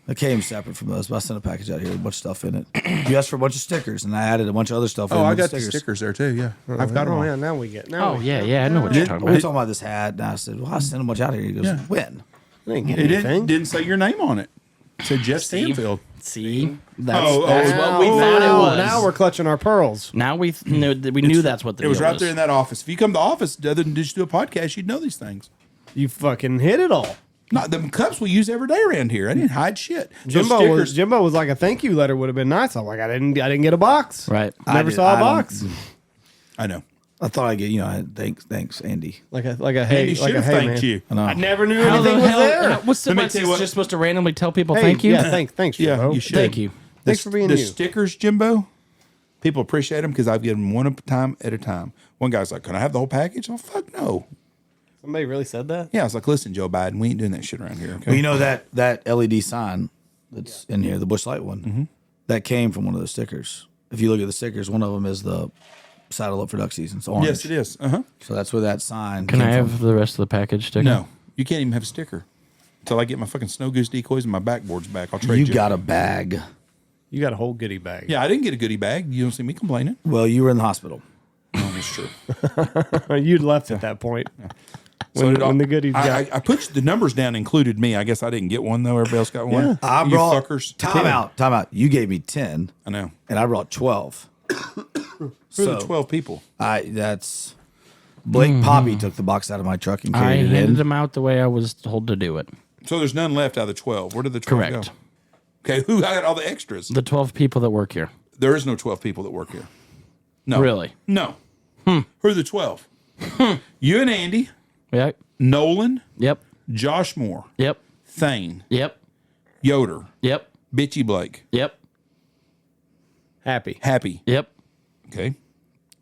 S4: it came separate from those, but I sent a package out here with a bunch of stuff in it. You asked for a bunch of stickers, and I added a bunch of other stuff.
S2: Oh, I
S4: with
S2: got
S4: stickers.
S2: the stickers there too. Yeah, I've got them.
S3: Oh,
S2: all.
S3: yeah, now we get.
S1: Oh, yeah, I know what you're talking
S4: We were
S1: about.
S4: talking about this hat, and I said, well, I sent a bunch out here. He goes, when?
S3: I didn't get
S2: It
S3: anything.
S2: didn't say your name on it. It said Jeff Stanfield.
S1: See? That's
S2: Oh,
S1: that's
S2: oh,
S1: what we thought it was.
S3: Now we're clutching our pearls.
S1: Now we knew that's what the
S2: It was
S1: deal
S2: right there in that office. If you come to the office, other than just do a podcast, you'd know these things.
S3: You fucking hit it all.
S2: Not the cups we use every day around here. I didn't hide shit. Those
S3: Jimbo was like a thank you letter would have been nice. I'm like, I didn't get a box.
S1: Right.
S3: Never saw a box.
S2: I know.
S4: I thought I'd get, thanks, Andy.
S3: Like a hey,
S2: Andy
S3: like
S2: should
S3: a
S2: have
S3: hey,
S2: thanked
S3: man.
S2: you.
S4: I know.
S3: I never knew
S1: How
S3: anything
S1: the
S3: was
S1: hell?
S3: there.
S1: What's the
S2: Let me
S1: what's
S2: tell you what-
S1: just supposed to randomly tell people
S3: Hey,
S1: thank you?
S3: Yeah, thanks,
S2: Yeah,
S3: Jimbo.
S2: you should.
S1: Thank you.
S3: Thanks for being
S2: the
S3: you.
S2: stickers, Jimbo. People appreciate them because I've given them one at a time. One guy's like, "Can I have the whole package?" Oh, fuck no.
S3: Somebody really said that?
S2: Yeah, I was like, "Listen, Joe Biden, we ain't doing that shit around here." Okay.
S4: Well, you know that LED sign that's in here, the Busch Light one, that came from one of the stickers. If you look at the stickers, one of them is the Saddle Up for Duck Season. It's orange.
S2: Yes, it is.
S4: So that's where that sign
S1: Can
S4: came
S1: I have
S4: from.
S1: the rest of the package sticker?
S2: No, you can't even have a sticker until I get my fucking snow goose decoys and my backboards back. I'll trade
S4: You
S2: you.
S4: got a bag.
S3: You got a whole goodie bag.
S2: Yeah, I didn't get a goodie bag. You don't see me complaining.
S4: Well, you were in the hospital.
S2: No, that's true.
S3: You'd left at that point. When the goodies got.
S2: I put the numbers down, included me. I guess I didn't get one though. Everybody else got one.
S4: I
S2: You
S4: brought
S2: fuckers.
S4: Time out. You gave me 10,
S2: I know.
S4: and I brought 12.
S2: Who are the 12 people?
S4: That's Blake Poppe took the box out of my truck and
S1: I
S4: carried it
S1: handed
S4: in.
S1: them out the way I was told to do it.
S2: So there's none left out of the 12. Where did the 12
S1: Correct.
S2: go? Okay, who got all the extras?
S1: The 12 people that work here.
S2: There is no 12 people that work here. No.
S1: Really?
S2: No. Who are the 12? You and Andy,
S1: Yep.
S2: Nolan,
S1: Yep.
S2: Josh Moore,
S1: Yep.
S2: Thane,
S1: Yep.
S2: Yoder,
S1: Yep.
S2: Bitchy Blake,
S1: Yep.
S3: Happy.
S2: Happy.
S1: Yep.
S2: Okay.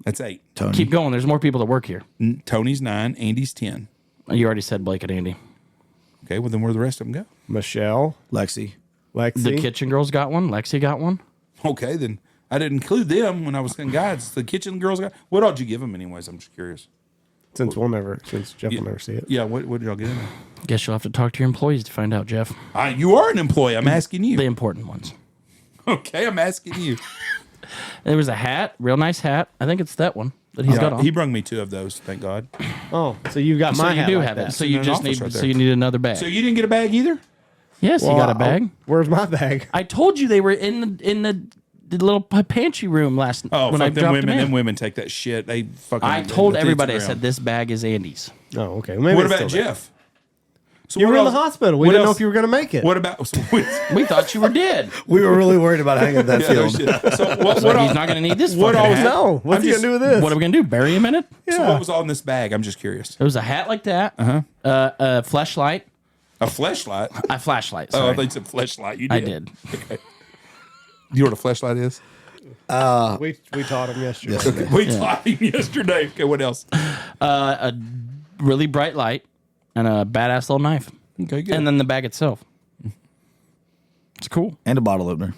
S2: That's 8.
S4: Tony.
S1: Keep going. There's more people that work here.
S2: Tony's 9, Andy's 10.
S1: You already said Blake and Andy.
S2: Okay, well then where do the rest of them go?
S3: Michelle,
S4: Lexi.
S3: Lexi.
S1: The kitchen girls got one. Lexi got one.
S2: Okay, then I didn't include them when I was saying guides. The kitchen girls got. What all did you give them anyways? I'm just curious.
S3: Since Jeff will never see it.
S2: Yeah, what did y'all get in there?
S1: Guess you'll have to talk to your employees to find out, Jeff.
S2: You are an employee. I'm asking you.
S1: The important ones.
S2: Okay, I'm asking you.
S1: There was a hat, real nice hat. I think it's that one that he's got on.
S2: He brung me 2 of those, thank God.
S3: Oh, so you got
S1: So
S3: my
S1: you
S3: hat
S1: do
S3: like
S1: have
S3: that.
S1: it. So
S2: in
S1: you
S2: an
S1: just
S2: office
S1: need.
S2: right
S1: So
S2: there.
S1: you need another bag.
S2: So you didn't get a bag either?
S1: Yes, you got a bag.
S3: Where's my bag?
S1: I told you they were in the little pantry room last
S2: Oh,
S1: when I
S2: fuck them
S1: dropped
S2: women.
S1: them in.
S2: Them women take that shit. They fucking.
S1: I told
S2: they
S1: everybody. I
S2: around.
S1: said this bag is Andy's.
S3: Oh, okay. Maybe
S2: What
S3: it's
S2: about
S3: still there.
S2: Jeff? So
S3: You
S2: what
S3: were in the
S2: else-
S3: hospital. We
S2: what
S3: didn't know
S2: else-
S3: if you were going to make it.
S2: What about?
S1: We thought you were dead.
S4: We were really worried about hanging at that
S2: Yeah, no
S4: field.
S2: shit. So what,
S1: So
S2: what,
S1: he's
S2: all,
S1: not going to need this.
S2: what
S1: fucking
S2: all-
S1: hat.
S3: No. What's
S2: I'm
S3: he going
S2: just-
S3: to do with this?
S1: What are we going to do? Bury him in it?
S2: so what was all in this bag? I'm just curious.
S1: There was a hat like that. A flashlight.
S2: A fleshlight.
S1: A flashlight.
S2: Oh, I
S1: Sorry.
S2: thought you said fleshlight. You did.
S1: I did.
S2: Okay. You know what a fleshlight is?
S3: we taught him yesterday.
S2: We taught him yesterday. Okay, what else?
S1: A really bright light and a badass little knife.
S2: Okay, good.
S1: And then the bag itself. It's cool.
S4: And a bottle opener.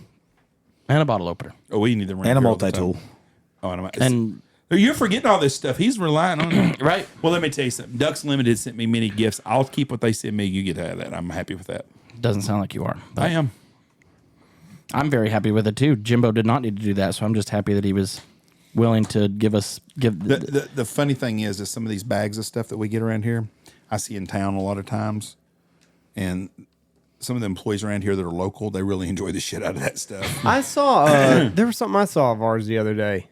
S1: And a bottle opener.
S2: Oh, we need the ring.
S4: And a
S2: here all the
S4: multi-tool.
S2: time. Oh, and
S1: And
S2: you're forgetting all this stuff. He's relying on you.
S1: right.
S2: Well, let me tell you something. Ducks Limited sent me many gifts. I'll keep what they send me. You get out of that. I'm happy with that.
S1: Doesn't sound like you are. But
S2: I am.
S1: I'm very happy with it too. Jimbo did not need to do that, so I'm just happy that he was willing to give.
S2: The funny thing is some of these bags of stuff that we get around here, I see in town a lot of times, and some of the employees around here that are local, they really enjoy the shit out of that stuff.
S3: I saw, there was something I saw of ours the other day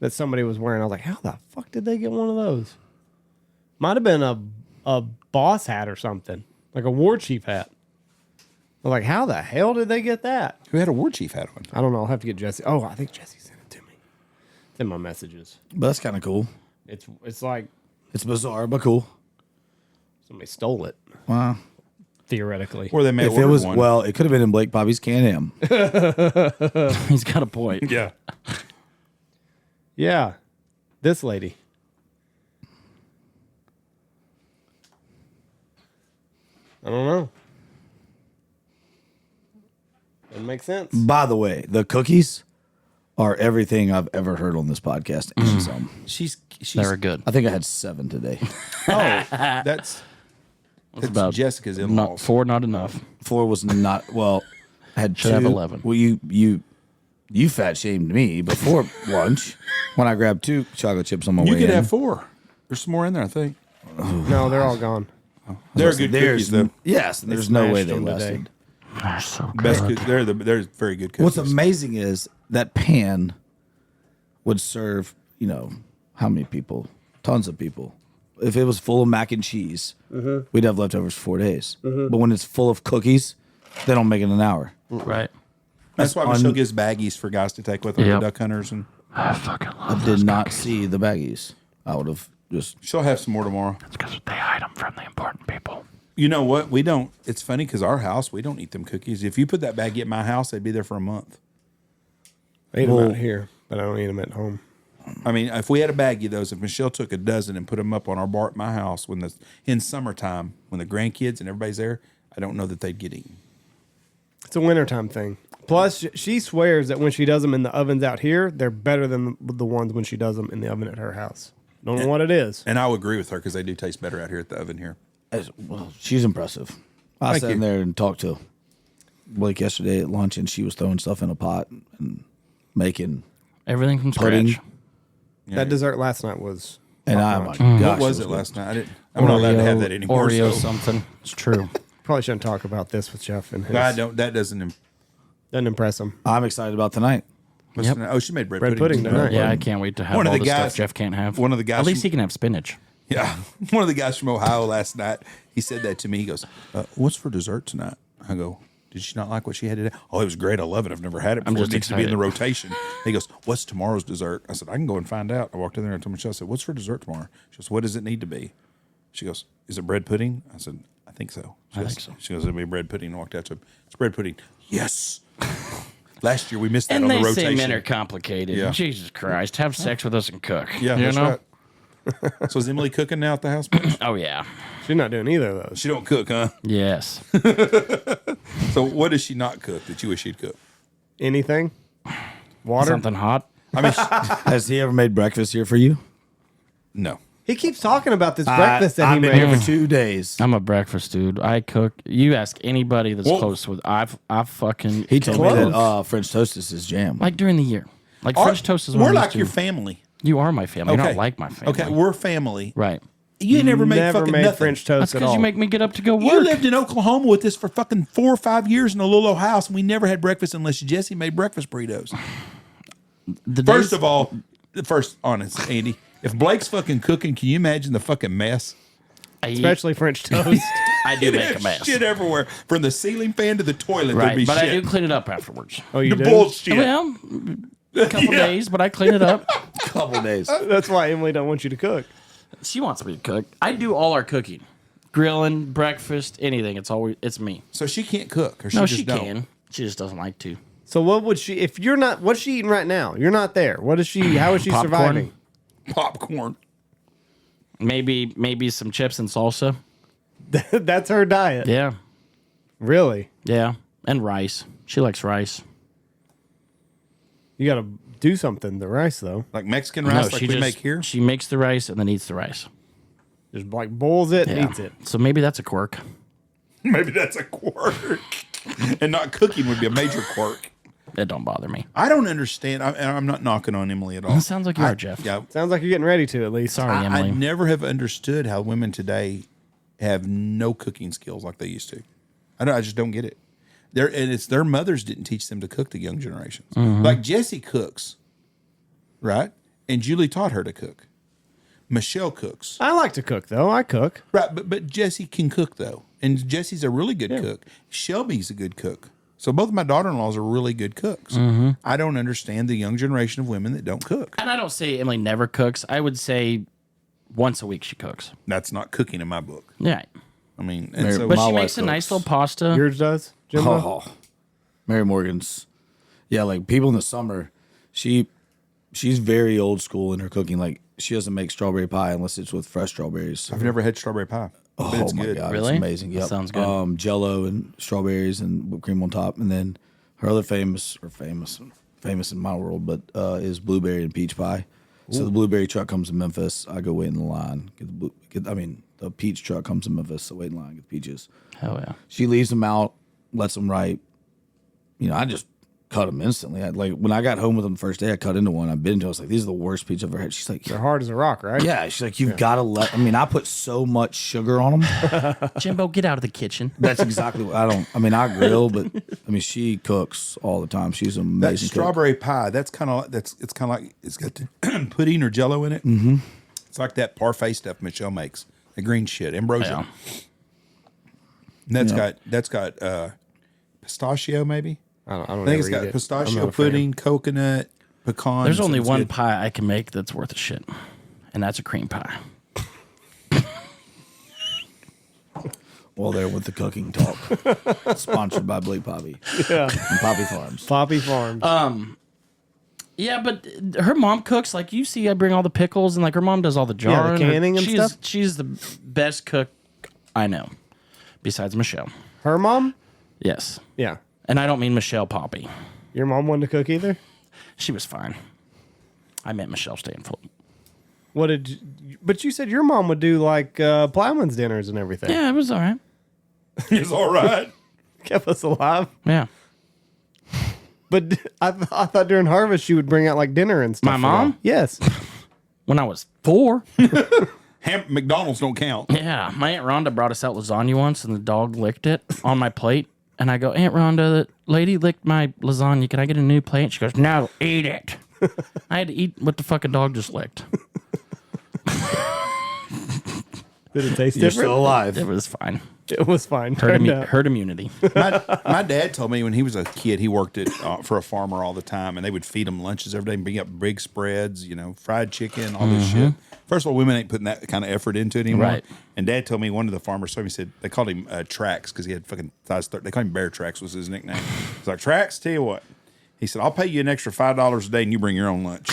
S3: that somebody was wearing. I was like, how the fuck did they get one of those? Might have been a boss hat or something, like a war chief hat. I was like, how the hell did they get that?
S2: Who had a war chief hat on?
S3: I don't know. I'll have to get Jesse. Oh, I think Jesse sent it to me. It's in my messages.
S4: But that's kind of cool.
S3: It's like
S4: It's bizarre, but cool.
S3: somebody stole it,
S4: Wow.
S3: theoretically.
S2: Or they may have
S4: If it
S2: ordered
S4: was,
S2: one.
S4: well, it could have been in Blake Bobby's Can-Am.
S1: He's got a point.
S2: Yeah.
S3: Yeah. This lady. I don't know. Doesn't make sense.
S4: By the way, the cookies are everything I've ever heard on this podcast. And she's
S2: She's
S1: They were good.
S4: I think I had 7 today.
S2: that's
S1: about
S2: Jessica's
S1: Not
S2: in-laws.
S1: 4, not enough.
S4: 4 was not, well, I had
S1: Should
S4: 2.
S1: have 11.
S4: Well, you fat shamed me before lunch when I grabbed 2 chocolate chips on my
S2: You
S4: way
S2: could
S4: in.
S2: have 4. There's some more in there, I think.
S3: No, they're all gone.
S2: They're good
S4: There's
S2: cookies, though.
S4: Yes, there's no way
S3: smashed
S4: they
S3: them today.
S4: lasted.
S1: They're so good.
S2: Best cookies. They're very good cookies.
S4: What's amazing is that pan would serve, how many people? Tons of people. If it was full of mac and cheese, we'd have leftovers for 4 days. But when it's full of cookies, they don't make it an hour.
S1: Right.
S2: That's why Michelle gives baggies for guys to take with them,
S1: Yep.
S2: the duck hunters, and
S1: I fucking
S4: I
S1: love
S4: did not see the baggies. I would have just.
S2: she'll have some more tomorrow.
S1: because they hide them from the important people.
S2: You know what? We don't. It's funny because our house, we don't eat them cookies. If you put that baggie at my house, they'd be there for a month.
S3: I eat them out here, but I don't eat them at home.
S2: I mean, if we had a baggie of those, if Michelle took a dozen and put them up on our bar at my house in summertime, when the grandkids and everybody's there, I don't know that they'd get eaten.
S3: It's a wintertime thing. Plus, she swears that when she does them in the ovens out here, they're better than the ones when she does them in the oven at her house. Don't know what it is.
S2: And I would agree with her because they do taste better out here at the oven here.
S4: Well, she's impressive. I
S2: Thank
S4: sat
S2: you.
S4: in there and talked to Blake yesterday at lunch, and she was throwing stuff in a pot and making.
S1: Everything from
S4: Pudding.
S1: scratch.
S3: That dessert last night was
S4: And I'm like,
S2: What
S4: gosh,
S2: was it last night? I'm not allowed to have that anymore.
S1: Oreo
S2: so.
S1: something. It's true.
S3: Probably shouldn't talk about this with Jeff and his.
S2: I don't. That doesn't.
S3: Doesn't impress him.
S4: I'm excited about tonight.
S1: Yep.
S2: Oh, she made bread
S3: Bread pudding tonight.
S1: Yeah, I can't wait to have
S2: One of
S1: all
S2: the
S1: the
S2: guys-
S1: stuff Jeff can't have.
S2: one of the guys
S1: At least
S2: from-
S1: he can have spinach.
S2: Yeah, one of the guys from Ohio last night. He said that to me. He goes, "What's for dessert tonight?" I go, "Did she not like what she had today?" "Oh, it was great. I love it. I've never had it before.
S1: just
S2: It needs to be in the
S1: excited.
S2: rotation." He goes, "What's tomorrow's dessert?" I said, "I can go and find out." I walked in there and told Michelle, I said, "What's for dessert tomorrow?" She goes, "What does it need to be?" She goes, "Is it bread pudding?" I said, "I think so." She goes,
S1: think so.
S2: She goes, "It'll be bread pudding." And walked out to him. "It's bread pudding." Yes. Last year we missed that
S1: And
S2: on
S1: they
S2: the
S1: say
S2: rotation.
S1: men are complicated.
S2: Yeah.
S1: Jesus Christ. Have sex with us and cook.
S2: Yeah,
S1: you
S2: that's
S1: know?
S2: right. So is Emily cooking now at the house?
S1: Oh, yeah.
S3: She's not doing either of those.
S2: She don't cook, huh?
S1: Yes.
S2: So what does she not cook that you wish she'd cook?
S3: Anything? Water?
S1: Something hot.
S2: I mean,
S4: Has he ever made breakfast here for you?
S2: no.
S3: He keeps talking about this breakfast that he
S4: I've been
S3: made.
S4: here for 2 days.
S1: I'm a breakfast dude. I cook. You ask anybody that's
S2: Well-
S1: close with. I've fucking.
S4: He told me
S3: Close.
S4: that French toast is his jam.
S1: Like during the year. Like French toast is what
S2: We're
S1: I'm used
S2: like
S1: to.
S2: your family.
S1: You are my family.
S2: Okay.
S1: You're not like my family.
S2: Okay, we're family.
S1: Right.
S2: You ain't never made
S3: Never
S2: fucking
S3: made
S2: nothing.
S3: French
S1: That's
S3: toast at
S1: because
S3: all.
S1: you make me get up to go
S2: You
S1: work.
S2: lived in Oklahoma with us for fucking 4 or 5 years in a little old house, and we never had breakfast unless Jesse made breakfast burritos.
S1: The
S2: First
S1: days-
S2: of all, honest, Andy, if Blake's fucking cooking, can you imagine the fucking mess?
S1: I eat-
S3: Especially French toast.
S1: I do make a mess.
S2: Shit everywhere, from the ceiling fan to the toilet. There'd
S1: Right.
S2: be
S1: But I
S2: shit.
S1: do clean it up afterwards.
S3: Oh, you
S2: the
S3: do?
S2: bullshit.
S1: Well, a couple days, but I clean it up.
S4: Couple days.
S3: That's why Emily don't want you to cook.
S1: She wants me to cook. I do all our cooking. Grilling, breakfast, anything. It's me.
S2: So she can't cook, or she
S1: No,
S2: just
S1: she
S2: don't.
S1: can. She just doesn't like to.
S3: So what would she, if you're not, what's she eating right now? You're not there. What is she, how is she
S1: Popcorn.
S3: surviving?
S2: Popcorn.
S1: Maybe some chips and salsa.
S3: That's her diet.
S1: Yeah.
S3: Really?
S1: Yeah. And rice. She likes rice.
S3: You got to do something. The rice, though.
S2: Like Mexican rice, like
S1: she
S2: we
S1: just,
S2: make here.
S1: She makes the rice and then eats the rice.
S3: Just like boils it and
S1: Yeah.
S3: eats it.
S1: So maybe that's a quirk.
S2: Maybe that's a quirk. And not cooking would be a major quirk.
S1: It don't bother me.
S2: I don't understand. I'm not knocking on Emily at all.
S1: It sounds like you are, Jeff.
S2: Yeah,
S3: Sounds like you're getting ready to, at least.
S1: Sorry,
S2: I
S1: Emily.
S2: never have understood how women today have no cooking skills like they used to. I just don't get it. It's their mothers didn't teach them to cook, the young generations.
S1: Mm-hmm.
S2: Like Jessie cooks, right? And Julie taught her to cook. Michelle cooks.
S3: I like to cook, though. I cook.
S2: Right, but Jessie can cook though. And Jessie's a really good cook. Shelby's a good cook. So both of my daughter-in-laws are really good cooks.
S1: Mm-hmm.
S2: I don't understand the young generation of women that don't cook.
S1: And I don't say Emily never cooks. I would say once a week she cooks.
S2: That's not cooking in my book.
S1: Yeah.
S2: I mean, and
S4: Mary-
S2: so
S1: But
S4: My
S1: she
S4: wife
S1: makes a nice
S4: cooks.
S1: little pasta.
S3: Yours does, Jimbo?
S4: Oh, Mary Morgan's. Yeah, like people in the summer, she's very old school in her cooking. Like she doesn't make strawberry pie unless it's with fresh strawberries.
S2: I've never had strawberry pie. But
S4: Oh
S2: it's
S4: my
S2: good.
S4: god,
S1: Really?
S4: it's amazing.
S1: That
S4: Yep.
S1: sounds good.
S4: Jello and strawberries and whipped cream on top, and then her other famous in my world, but is blueberry and peach pie. So the blueberry truck comes to Memphis. I go wait in the line. The peach truck comes to Memphis. I wait in line, get the peaches.
S1: Hell yeah.
S4: She leaves them out, lets them ripe. You know, I just cut them instantly. Like when I got home with them the first day, I cut into one. I bit into it. I was like, these are the worst peach I've ever had. She's like,
S3: They're hard as a rock, right?
S4: yeah. She's like, you've got to let. I mean, I put so much sugar on them.
S1: Jimbo, get out of the kitchen.
S4: That's exactly what I don't. I mean, I grill, but I mean, she cooks all the time. She's an
S2: That
S4: amazing cook.
S2: strawberry pie, it's kind of like it's got the pudding or Jello in it. Mm-hmm. It's like that parfait stuff Michelle makes. The green shit, ambrosia.
S1: Yeah.
S2: And that's got pistachio maybe.
S3: I
S2: I
S3: don't
S2: think it's
S3: ever eat
S2: got
S3: it. I'm
S2: pistachio
S3: not a fan.
S2: pudding, coconut, pecan.
S1: There's only
S2: Sounds
S1: one
S2: good.
S1: pie I can make that's worth a shit, and that's a cream pie.
S4: Well, there with the cooking talk. Sponsored by Blake Poppe
S3: Yeah.
S4: and Poppe Farms.
S3: Poppy Farms.
S1: Yeah, but her mom cooks. Like you see, I bring all the pickles, and like her mom does all the
S3: Yeah, the
S1: jarring.
S3: canning and
S1: she's,
S3: stuff?
S1: She's the best cook I know, besides Michelle.
S3: Her mom?
S1: Yes,
S3: Yeah.
S1: and I don't mean Michelle Poppe.
S3: Your mom wanted to cook either?
S1: She was fine. I met Michelle Stanfield.
S3: What did you, but you said your mom would do like plowman's dinners and everything.
S1: Yeah, it was all right.
S2: It's all right.
S3: Kept us alive.
S1: Yeah,
S3: But I thought during harvest she would bring out like dinner and stuff.
S1: My
S3: for y'all.
S1: mom?
S3: Yes.
S1: when I was 4.
S2: McDonald's don't count.
S1: Yeah, my Aunt Rhonda brought us out lasagna once, and the dog licked it on my plate. And I go, Aunt Rhonda, the lady licked my lasagna. Can I get a new plate? She goes, no, eat it. I had to eat what the fucking dog just licked.
S3: Did it taste
S4: You're
S3: different?
S4: still alive.
S1: It was fine.
S3: It was fine.
S1: Herd immunity.
S2: My dad told me when he was a kid, he worked at for a farmer all the time, and they would feed him lunches every day and bring up big spreads, fried chicken, all this shit. First of all, women ain't putting that kind of effort into it anymore.
S1: Right.
S2: And Dad told me one of the farmers told me, he said they called him Trax because he had fucking thighs. They called him Bear Trax was his nickname. He's like, Trax, tell you what. He said, I'll pay you an extra $5 a day and you bring your own lunch.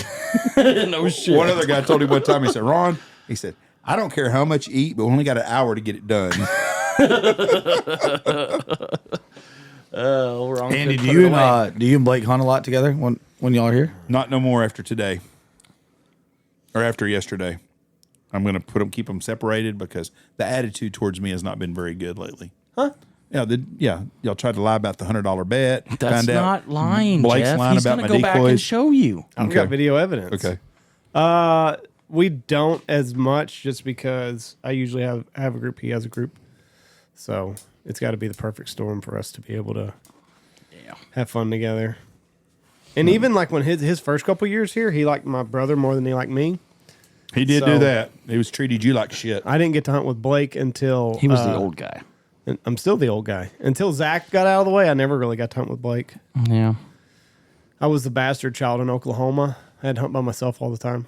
S1: No shit.
S2: One other guy told him one time, he said, Ron, he said, I don't care how much you eat, but we only got an hour to get it done.
S1: Wrong.
S4: Andy, do you and Blake hunt a lot together when y'all are here?
S2: Not no more after today. Or after yesterday. I'm going to keep them separated because the attitude towards me has not been very good lately.
S3: Huh?
S2: Yeah, y'all tried to lie about the $100 bet.
S1: That's not lying,
S2: Blake's
S1: Jeff.
S2: lying
S1: He's
S2: about
S1: going
S2: my
S1: to go back and
S2: decoys.
S1: show you.
S3: I've got video evidence.
S2: Okay.
S3: We don't as much just because I usually have a group. He has a group. So it's got to be the perfect storm for us to be able to have fun together. And even like when his first couple years here, he liked my brother more than he liked me.
S2: He did
S3: So-
S2: do that. He was treated you like shit.
S3: I didn't get to hunt with Blake until
S1: He was the old guy.
S3: and I'm still the old guy. Until Zach got out of the way, I never really got to hunt with Blake.
S1: Yeah.
S3: I was the bastard child in Oklahoma. I had to hunt by myself all the time.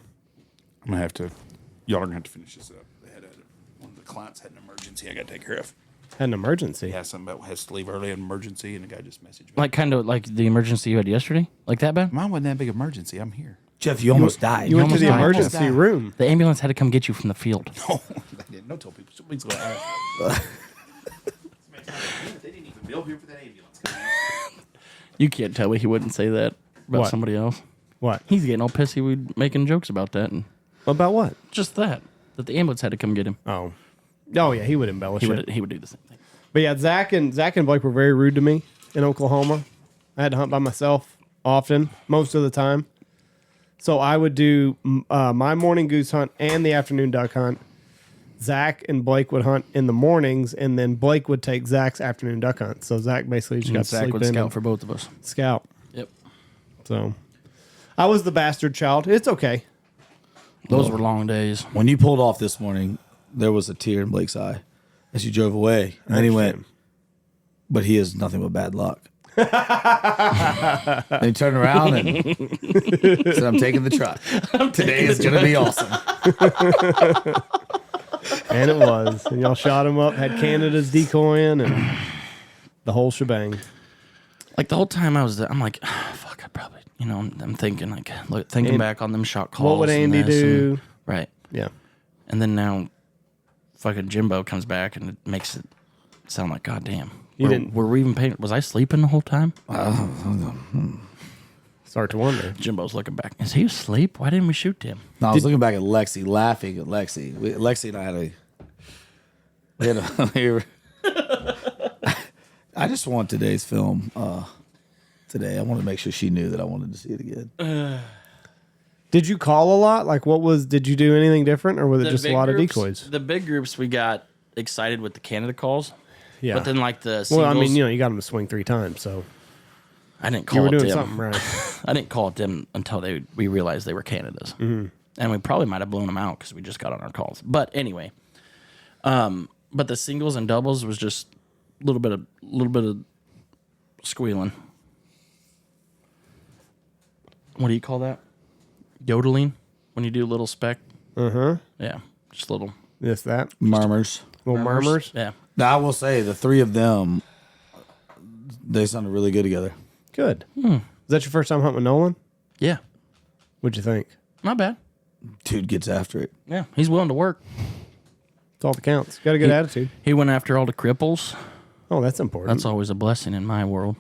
S2: I'm going to have to, y'all are going to have to finish this up. One of the clients had an emergency I got to take care of.
S3: Had an emergency.
S2: Yeah, something about has to leave early, an emergency, and the guy just messaged me.
S1: Like kind of like the emergency you had yesterday? Like that bad?
S2: Mine wasn't that big emergency. I'm here.
S4: Jeff, you almost died.
S3: You went to
S1: almost
S3: the
S1: died.
S3: emergency room.
S1: The ambulance had to come get you from the field.
S2: Oh, they didn't. Don't tell people. Somebody's going to ask. They didn't even bill here for that ambulance.
S1: You can't tell me he wouldn't say that about
S3: What?
S1: somebody else.
S3: What?
S1: He's getting all pissy. We making jokes about that. And
S3: About what?
S1: just that the ambulance had to come get him.
S3: Oh. Oh, yeah, he would embellish it.
S1: He would do the same thing.
S3: But yeah, Zach and Blake were very rude to me in Oklahoma. I had to hunt by myself often, most of the time. So I would do my morning goose hunt and the afternoon duck hunt. Zach and Blake would hunt in the mornings, and then Blake would take Zach's afternoon duck hunt. So Zach basically just got to
S1: Zach
S3: sleep
S1: would
S3: in
S1: scout
S3: and
S1: for both of us.
S3: scout.
S1: Yep.
S3: So I was the bastard child. It's okay.
S1: Those were long days.
S4: When you pulled off this morning, there was a tear in Blake's eye as you drove away. And then he went, but he has nothing but bad luck. And he turned around and said, I'm taking the truck. Today is going to be awesome.
S3: And it was. And y'all shot him up, had Canada's decoying, and the whole shebang.
S1: Like the whole time I was there, I'm like, fuck, I probably, I'm thinking like, thinking back on them shot calls.
S3: What would
S1: and
S3: Andy
S1: this
S3: do?
S1: and- right.
S3: Yeah.
S1: And then now, fucking Jimbo comes back and it makes it sound like, God damn. Were we even paying? Was I sleeping the whole time?
S3: Start to wonder.
S1: Jimbo's looking back. Is he asleep? Why didn't we shoot him?
S4: No, I was looking back at Lexi, laughing at Lexi. Lexi and I I just want today's film today. I want to make sure she knew that I wanted to see it again.
S3: Did you call a lot? Like, did you do anything different, or was it just a lot of decoys?
S1: The big groups, we got excited with the Canada calls.
S3: Yeah.
S1: But then like the singles,
S3: well, I mean, you got them to swing 3 times, so
S1: I didn't
S3: you
S1: call
S3: were
S1: it
S3: doing
S1: them.
S3: something right.
S1: I didn't call it them until we realized they were Canada's. Mm-hmm. And we probably might have blown them out because we just got on our calls. But anyway, but the singles and doubles was just a little bit of squealing. What do you call that? Yodeling when you do little spec. Yeah, just little
S3: This, that.
S4: Murmurs.
S3: Little murmurs.
S1: Yeah.
S4: Now, I will say the 3 of them, they sounded really good together.
S3: Good. Is that your first time hunting with Nolan?
S1: Yeah.
S3: What'd you think?
S1: Not bad.
S4: Dude gets after it.
S1: Yeah. He's willing to work.
S3: It's all that counts. Got a good attitude.
S1: He went after all the cripples.
S3: Oh, that's important.
S1: That's always a blessing in my world.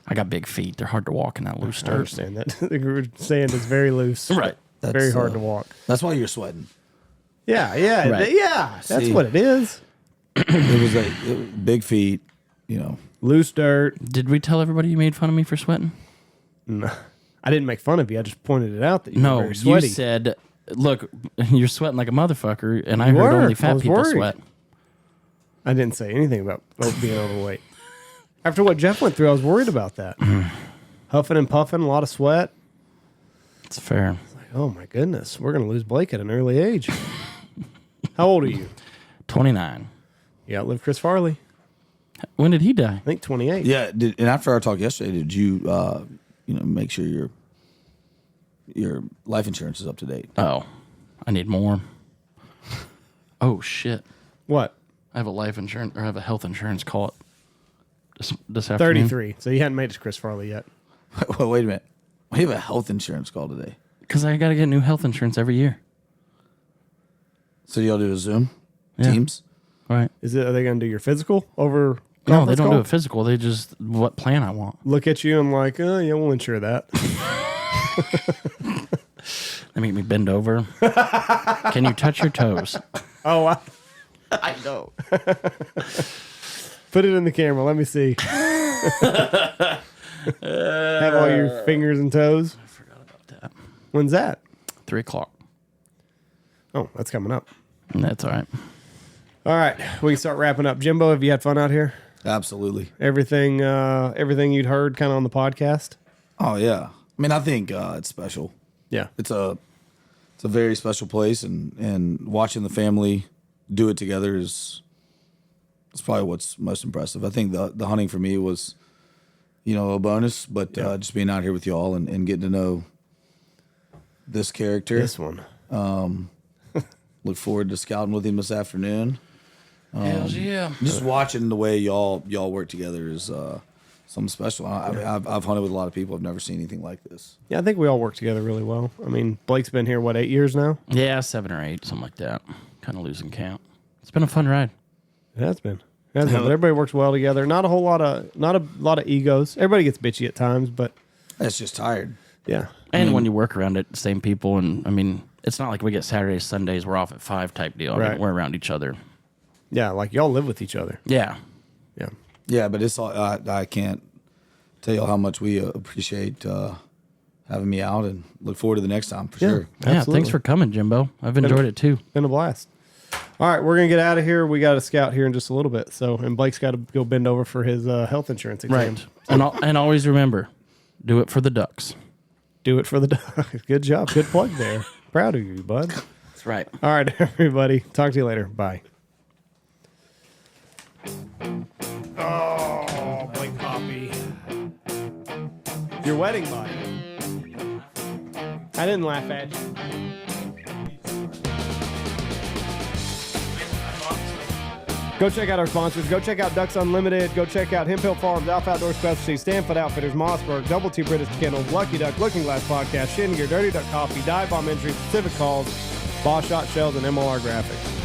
S1: I got big feet. They're hard to walk in that loose
S3: I
S1: dirt.
S3: understand that. The sand is very loose.
S1: Right.
S4: That's
S3: Very hard to walk.
S4: That's why you're sweating.
S3: Yeah, yeah,
S1: Right.
S3: yeah. That's
S4: See.
S3: what it is.
S4: It was big feet,
S3: Loose dirt.
S1: Did we tell everybody you made fun of me for sweating?
S3: No. I didn't make fun of you. I just pointed it out that you were
S1: No,
S3: very
S1: you
S3: sweaty.
S1: said, "Look, you're sweating like a motherfucker," and I
S3: You
S1: heard
S3: were.
S1: only
S3: I
S1: fat
S3: was
S1: people
S3: worried.
S1: sweat.
S3: I didn't say anything about being overweight. After what Jeff went through, I was worried about that. Huffing and puffing, a lot of sweat.
S1: It's fair.
S3: Oh my goodness, we're gonna lose Blake at an early age. How old are you?
S1: 29.
S3: You outlived Chris Farley.
S1: When did he die?
S3: I think 28.
S4: Yeah, and after our talk yesterday, did you, make sure your life insurance is up to date?
S1: Oh, I need more. Oh shit!
S3: What?
S1: I have a life insurance or I have a health insurance call it this afternoon.
S3: 33. So you hadn't made it to Chris Farley yet.
S4: Well, wait a minute. We have a health insurance call today.
S1: Because I got to get new health insurance every year.
S4: So y'all do a Zoom?
S1: Yeah.
S4: Teams?
S1: Right?
S3: Are they gonna do your physical over?
S1: No, they
S3: conference
S1: don't
S3: call?
S1: do a physical. They just what plan I want.
S3: Look at you and like, yeah, we'll insure that.
S1: They make me bend over. Can you touch your toes?
S3: Oh,
S1: I know.
S3: put it in the camera. Let me see. Have all your fingers and toes.
S1: I forgot about that.
S3: When's that?
S1: 3:00.
S3: Oh, that's coming up.
S1: That's all right.
S3: All right, we can start wrapping up. Jimbo, have you had fun out here?
S4: Absolutely.
S3: Everything you'd heard kind of on the podcast?
S4: Oh, yeah. I mean, I think it's special.
S3: Yeah.
S4: It's a very special place, and watching the family do it together is probably what's most impressive. I think the hunting for me was, a bonus, but just being out here with y'all and getting to know this character.
S3: This one.
S4: Look forward to scouting with him this afternoon.
S1: Hell yeah.
S4: Just watching the way y'all work together is something special. I've hunted with a lot of people. I've never seen anything like this.
S3: Yeah, I think we all work together really well. I mean, Blake's been here, 8 years now?
S1: Yeah, 7 or 8, something like that. Kind of losing count. It's been a fun ride.
S3: It has been. But everybody works well together. Not a lot of egos. Everybody gets bitchy at times, but
S4: It's just tired.
S3: yeah.
S1: And when you work around it, same people, and I mean, it's not like we get Saturdays, Sundays, we're off at 5 type deal. I mean,
S3: Right.
S1: we're around each other.
S3: Yeah, like y'all live with each other.
S1: Yeah.
S3: Yeah.
S4: Yeah, but it's all, I can't tell you how much we appreciate having me out, and look forward to the next time for sure.
S1: Yeah,
S3: Absolutely.
S1: thanks for coming, Jimbo. I've enjoyed it too.
S3: Been a blast. All right, we're going to get out of here. We got a scout here in just a little bit. And Blake's got to go bend over for his health insurance exam.
S1: Right. And always remember, do it for the ducks.
S3: Do it for the dog. Good job. Good plug there. Proud of you, bud.
S1: That's right.
S3: All right, everybody. Talk to you later. Bye. Oh, Blake Poppe. Your wedding body. I didn't laugh at you. Go check out our sponsors. Go check out Ducks Unlimited. Go check out Hemp Hill Farms, Alpha Outdoor Specialty, Stanfield Outfitters, Mossberg, Double T British Kennels, Lucky Duck, Looking Glass Podcast, Shin Gear, Dirty Duck Coffee, Dive Bomb Entry, Pacific Calls, Boss Shot Shells, and MLR Graphics.